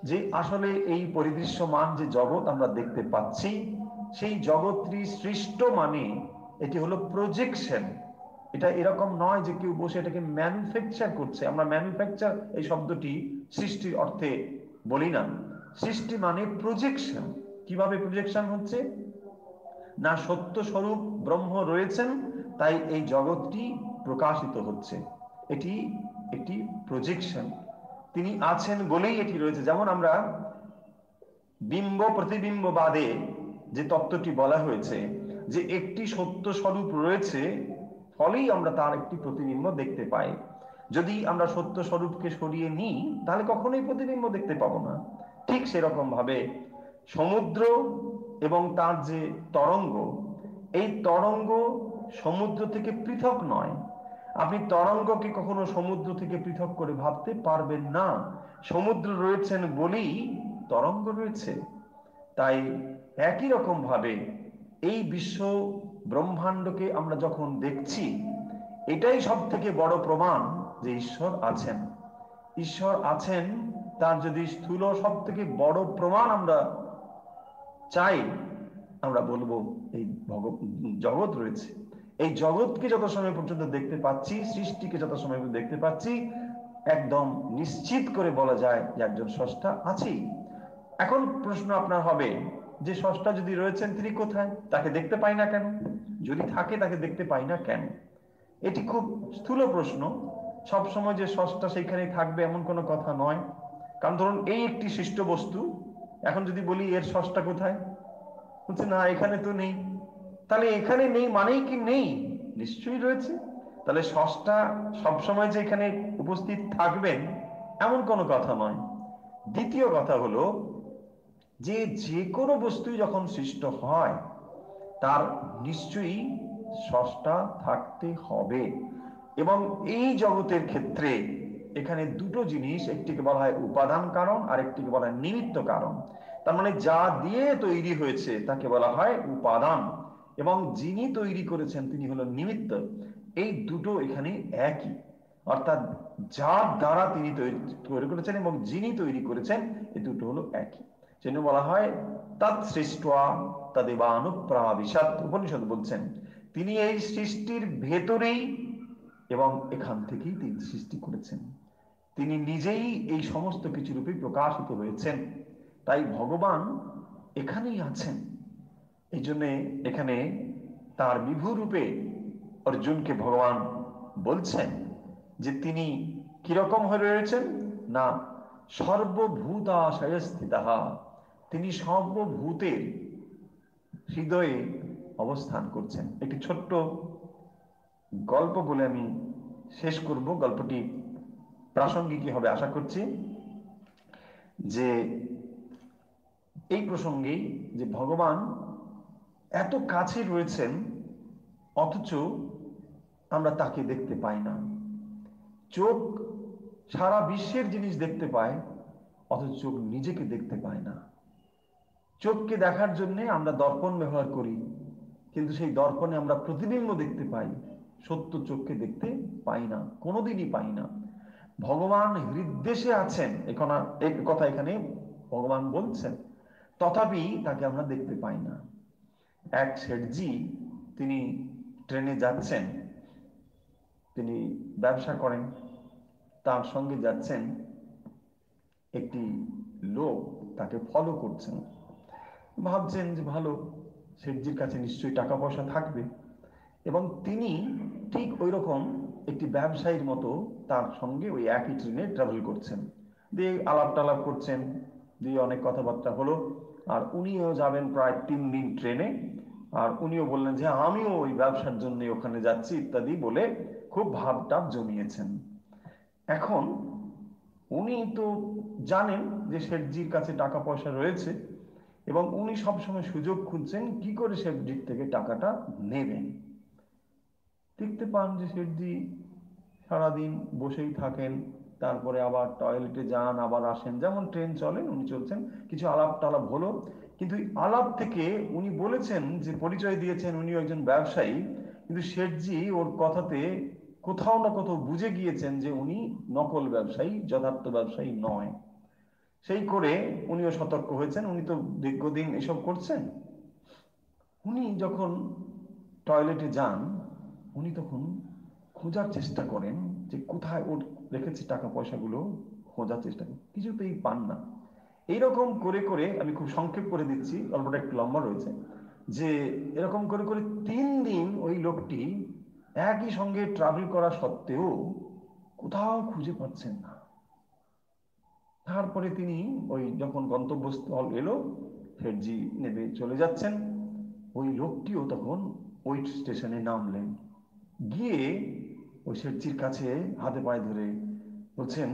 যে আসলে এই পরিদৃশ্যমান যে জগৎ আমরা দেখতে পাচ্ছি, সেই জগৎটি সৃষ্ট মানে এটি হলো প্রজেকশন। এটা এরকম নয় যে কেউ বসে এটাকে ম্যানুফ্যাকচার করছে। আমরা ম্যানুফ্যাকচার এই শব্দটি সৃষ্টির অর্থে বলি না। সৃষ্টি মানে প্রজেকশন। কিভাবে প্রজেকশন হচ্ছে না, সত্য স্বরূপ ব্রহ্ম রয়েছেন, তাই এই জগৎটি প্রকাশিত হচ্ছে। এটি একটি প্রজেকশন। তিনি আছেন বলেই এটি রয়েছে। যেমন আমরা বিম্ব প্রতিবিম্ব বাদে যে তত্ত্বটি বলা হয়েছে, যে একটি সত্য স্বরূপ রয়েছে, ফলেই আমরা তার একটি প্রতিবিম্ব দেখতে পাই। যদি আমরা সত্য স্বরূপকে সরিয়ে নিই, তাহলে কখনোই প্রতিবিম্ব দেখতে পাবো না। ঠিক সেরকম ভাবে সমুদ্র এবং তার যে তরঙ্গ, এই তরঙ্গ সমুদ্র থেকে পৃথক নয়। আপনি তরঙ্গকে কখনো সমুদ্র থেকে পৃথক করে ভাবতে পারবেন না। সমুদ্র রয়েছেন বলেই তরঙ্গ রয়েছে। তাই একই রকম ভাবে এই বিশ্ব ব্রহ্মাণ্ডকে আমরা যখন দেখছি, এটাই সব থেকে বড় প্রমাণ যে ঈশ্বর আছেন। ঈশ্বর আছেন, তার যদি স্থূল সব থেকে বড় প্রমাণ আমরা চাই, আমরা বলবো এই জগৎ রয়েছে। এই জগৎকে যত সময় পর্যন্ত দেখতে পাচ্ছি, সৃষ্টিকে যত সময় পর্যন্ত দেখতে পাচ্ছি, একদম নিশ্চিত করে বলা যায় যে একজন স্রষ্টা আছেই। এখন প্রশ্ন আপনার হবে যে স্রষ্টা যদি রয়েছেন, তিনি কোথায়? তাকে দেখতে পাই না কেন? যদি থাকে, তাকে দেখতে পাই না কেন? এটি খুব স্থূল প্রশ্ন। সবসময় যে স্রষ্টা সেইখানেই থাকবে এমন কোনো কথা নয়। কারণ ধরুন এই একটি সৃষ্ট বস্তু, এখন যদি বলি এর স্রষ্টা কোথায়, বলছে না এখানে তো নেই। তাহলে এখানে নেই মানেই কি নেই? নিশ্চয়ই রয়েছে। তাহলে স্রষ্টা সবসময় যে এখানে উপস্থিত থাকবেন এমন কোনো কথা নয়। দ্বিতীয় কথা হলো যে যে কোনো বস্তুই যখন সৃষ্ট হয়, তার নিশ্চয়ই স্রষ্টা থাকতে হবে। এবং এই জগতের ক্ষেত্রে এখানে দুটো জিনিস, একটিকে বলা হয় উপাদান কারণ, আর একটিকে বলা হয় নিমিত্ত কারণ। তার মানে যা দিয়ে তৈরি হয়েছে তাকে বলা হয় উপাদান, এবং যিনি তৈরি করেছেন তিনি হলো নিমিত্ত। এই দুটো এখানে একই, অর্থাৎ যার দ্বারা তিনি তৈরি করেছেন এবং যিনি তৈরি করেছেন, এই দুটো হলো একই। সেজন্য বলা হয় তৎ সৃষ্টা তদেবানুপ্রাবিশাৎ। উপনিষদ বলছেন তিনি এই সৃষ্টির ভেতরেই এবং এখান থেকেই তিনি সৃষ্টি করেছেন। তিনি নিজেই এই সমস্ত কিছু রূপে প্রকাশিত হয়েছেন। তাই ভগবান এখানেই আছেন। এই জন্যে এখানে তার বিভু রূপে অর্জুনকে ভগবান বলছেন যে তিনি কিরকম হয়ে রয়েছেন না, সর্বভূতাশয় স্থিতঃ। তিনি সর্বভূতের হৃদয়ে অবস্থান করছেন। একটি ছোট্ট গল্প বলে আমি শেষ করব। গল্পটি প্রাসঙ্গিকই হবে আশা করছি। যে এই প্রসঙ্গেই যে ভগবান এত কাছে রয়েছেন, অথচ আমরা তাকে দেখতে পাই না। চোখ সারা বিশ্বের জিনিস দেখতে পায়, অথচ চোখ নিজেকে দেখতে পায় না। চোখকে দেখার জন্য আমরা দর্পণ ব্যবহার করি, কিন্তু সেই দর্পণে আমরা প্রতিবিম্ব দেখতে পাই, সত্য চোখকে দেখতে পাই না, কোনোদিনই পাই না। ভগবান হৃদ্দেশে আছেন, এই কথা এখানে ভগবান বলছেন, তথাপি তাকে আমরা দেখতে পাই না। এক শেঠজি, তিনি ট্রেনে যাচ্ছেন, তিনি ব্যবসা করেন, তার সঙ্গে যাচ্ছেন একটি লোক, তাকে ফলো করছেন। ভাবছেন যে ভালো, শেঠজির কাছে নিশ্চয়ই টাকা পয়সা থাকবে, এবং তিনি ঠিক ওই রকম একটি ব্যবসায়ীর মতো তার সঙ্গে ওই একই ট্রেনে ট্রাভেল করছেন। দিয়ে আলাপ টালাপ করছেন, দিয়ে অনেক কথাবার্তা হলো। আর উনিও যাবেন প্রায় 3 দিন ট্রেনে। আর উনিও বললেন যে আমিও ওই ব্যবসার জন্য ওখানে যাচ্ছি ইত্যাদি বলে খুব ভাবটাব জমিয়েছেন। এখন উনি তো জানেন যে শেঠজির কাছে টাকা পয়সা রয়েছে, এবং উনি সবসময় সুযোগ খুঁজছেন কি করে শেঠজির থেকে টাকাটা নেবেন। দেখতে পান যে শেঠজি সারাদিন বসেই থাকেন, তারপরে আবার টয়লেটে যান, আবার আসেন, যেমন ট্রেন চলে উনি চলছেন। কিছু আলাপ টালাপ হলো, কিন্তু এই আলাপ থেকে উনি বলেছেন যে পরিচয় দিয়েছেন উনি একজন ব্যবসায়ী, কিন্তু শেঠজি ওর কথাতে কোথাও না কোথাও বুঝে গিয়েছেন যে উনি নকল ব্যবসায়ী, যথার্থ ব্যবসায়ী নয়। সেই করে উনিও সতর্ক হয়েছেন, উনি তো দীর্ঘদিন এসব করছেন। উনি যখন টয়লেটে যান, উনি তখন খোঁজার চেষ্টা করেন যে কোথায় ওর রেখেছে টাকা পয়সাগুলো, খোঁজার চেষ্টা করেন, কিছুতেই পান না। এইরকম করে করে, আমি খুব সংক্ষেপ করে দিচ্ছি, গল্পটা একটু লম্বা রয়েছে, যে এরকম করে করে 3 দিন ওই লোকটি একই সঙ্গে ট্রাভেল করা সত্ত্বেও কোথাও খুঁজে পাচ্ছেন না। তারপরে তিনি ওই যখন গন্তব্যস্থল এলো, শেঠজি নেমে চলে যাচ্ছেন, ওই লোকটিও তখন ওই স্টেশনে নামলেন, গিয়ে ওই শেঠজির কাছে হাতে পায়ে ধরে বলছেন,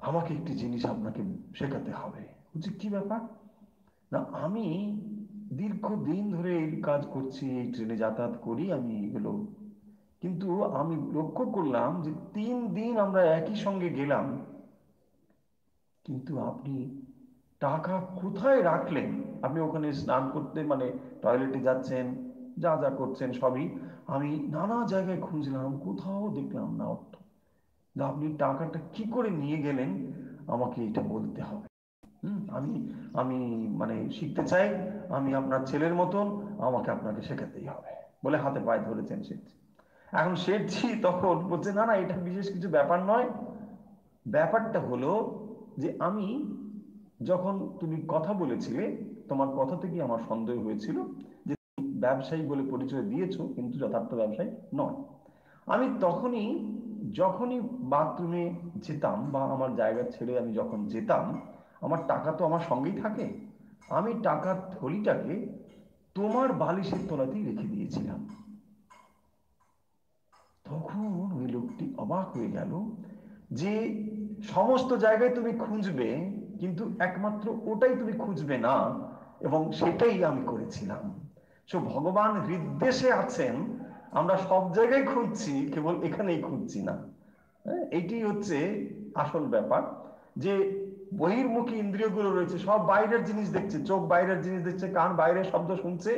আমাকে একটি জিনিস আপনাকে শেখাতে হবে। বলছি কি ব্যাপার? না, আমি দীর্ঘদিন ধরে এই কাজ করছি, এই ট্রেনে যাতায়াত করি আমি এগুলো, কিন্তু আমি লক্ষ্য করলাম যে 3 দিন আমরা একই সঙ্গে গেলাম, কিন্তু আপনি টাকা কোথায় রাখলেন? আপনি ওখানে স্নান করতে, মানে টয়লেটে যাচ্ছেন, যা যা করছেন সবই, আমি নানা জায়গায় খুঁজলাম, কোথাও দেখলাম না অর্থ। আপনি টাকাটা কি করে নিয়ে গেলেন আমাকে এটা বলতে হবে। আমি আমি মানে শিখতে চাই, আমি আপনার ছেলের মতন, আমাকে আপনাকে শেখাতেই হবে বলে হাতে পায়ে ধরেছেন শেঠজি। এখন শেঠজি তখন বলছে, না না, এটা বিশেষ কিছু ব্যাপার নয়। ব্যাপারটা হলো যে আমি যখন তুমি কথা বলেছিলে, তোমার কথা থেকে আমার সন্দেহ হয়েছিল যে তুমি ব্যবসায়ী বলে পরিচয় দিয়েছো, কিন্তু যথার্থ ব্যবসায়ী নয়। আমি তখনই, যখনই বাথরুমে যেতাম বা আমার জায়গা ছেড়ে আমি যখন যেতাম, আমার টাকা তো আমার সঙ্গেই থাকে, আমি টাকার থলিটাকে তোমার বালিশের তলাতেই রেখে দিয়েছিলাম। তখন ওই লোকটি অবাক হয়ে গেল যে সমস্ত জায়গায় তুমি খুঁজবে, কিন্তু একমাত্র ওটাই তুমি খুঁজবে না, এবং সেটাই আমি করেছিলাম। সো ভগবান হৃদ্দেশে আছেন, আমরা সব জায়গায় খুঁজছি, কেবল এখানেই খুঁজছি না। হ্যাঁ, এইটি হচ্ছে আসল ব্যাপার, যে বহির্মুখী ইন্দ্রিয়গুলো রয়েছে, সব বাইরের জিনিস দেখছে, চোখ বাইরের জিনিস দেখছে, কান বাইরের শব্দ শুনছে,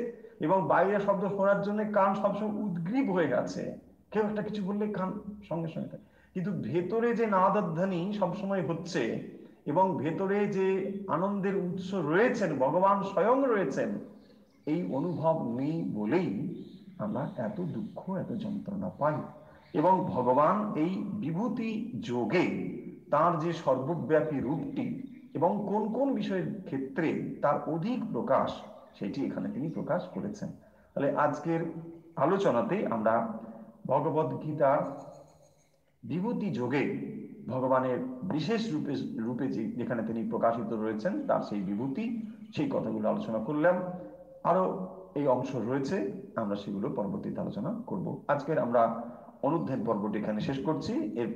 এবং বাইরের শব্দ শোনার জন্য কান সবসময় উদ্গ্রীব হয়ে গেছে, কেউ একটা কিছু বললে কান সঙ্গে সঙ্গে থাকে। কিন্তু ভেতরে যে নাদাধ্যানি সবসময় হচ্ছে, এবং ভেতরে যে আনন্দের উৎস রয়েছেন, ভগবান স্বয়ং রয়েছেন, এই অনুভব নেই বলেই আমরা এত দুঃখ, এত যন্ত্রণা পাই। এবং ভগবান এই বিভূতি যোগে তার যে সর্বব্যাপী রূপটি এবং কোন কোন বিষয়ের ক্ষেত্রে তার অধিক প্রকাশ, সেটি এখানে তিনি প্রকাশ করেছেন। তাহলে আজকের আলোচনাতে আমরা ভগবদ গীতার বিভূতি যোগে ভগবানের বিশেষ রূপে রূপে যেখানে তিনি প্রকাশিত রয়েছেন তার সেই বিভূতি, সেই কথাগুলো আলোচনা করলাম। আরো এই অংশ রয়েছে, আমরা সেগুলো পরবর্তীতে আলোচনা করব। আজকের আমরা অনুধ্যান পর্বটি এখানে শেষ করছি। এর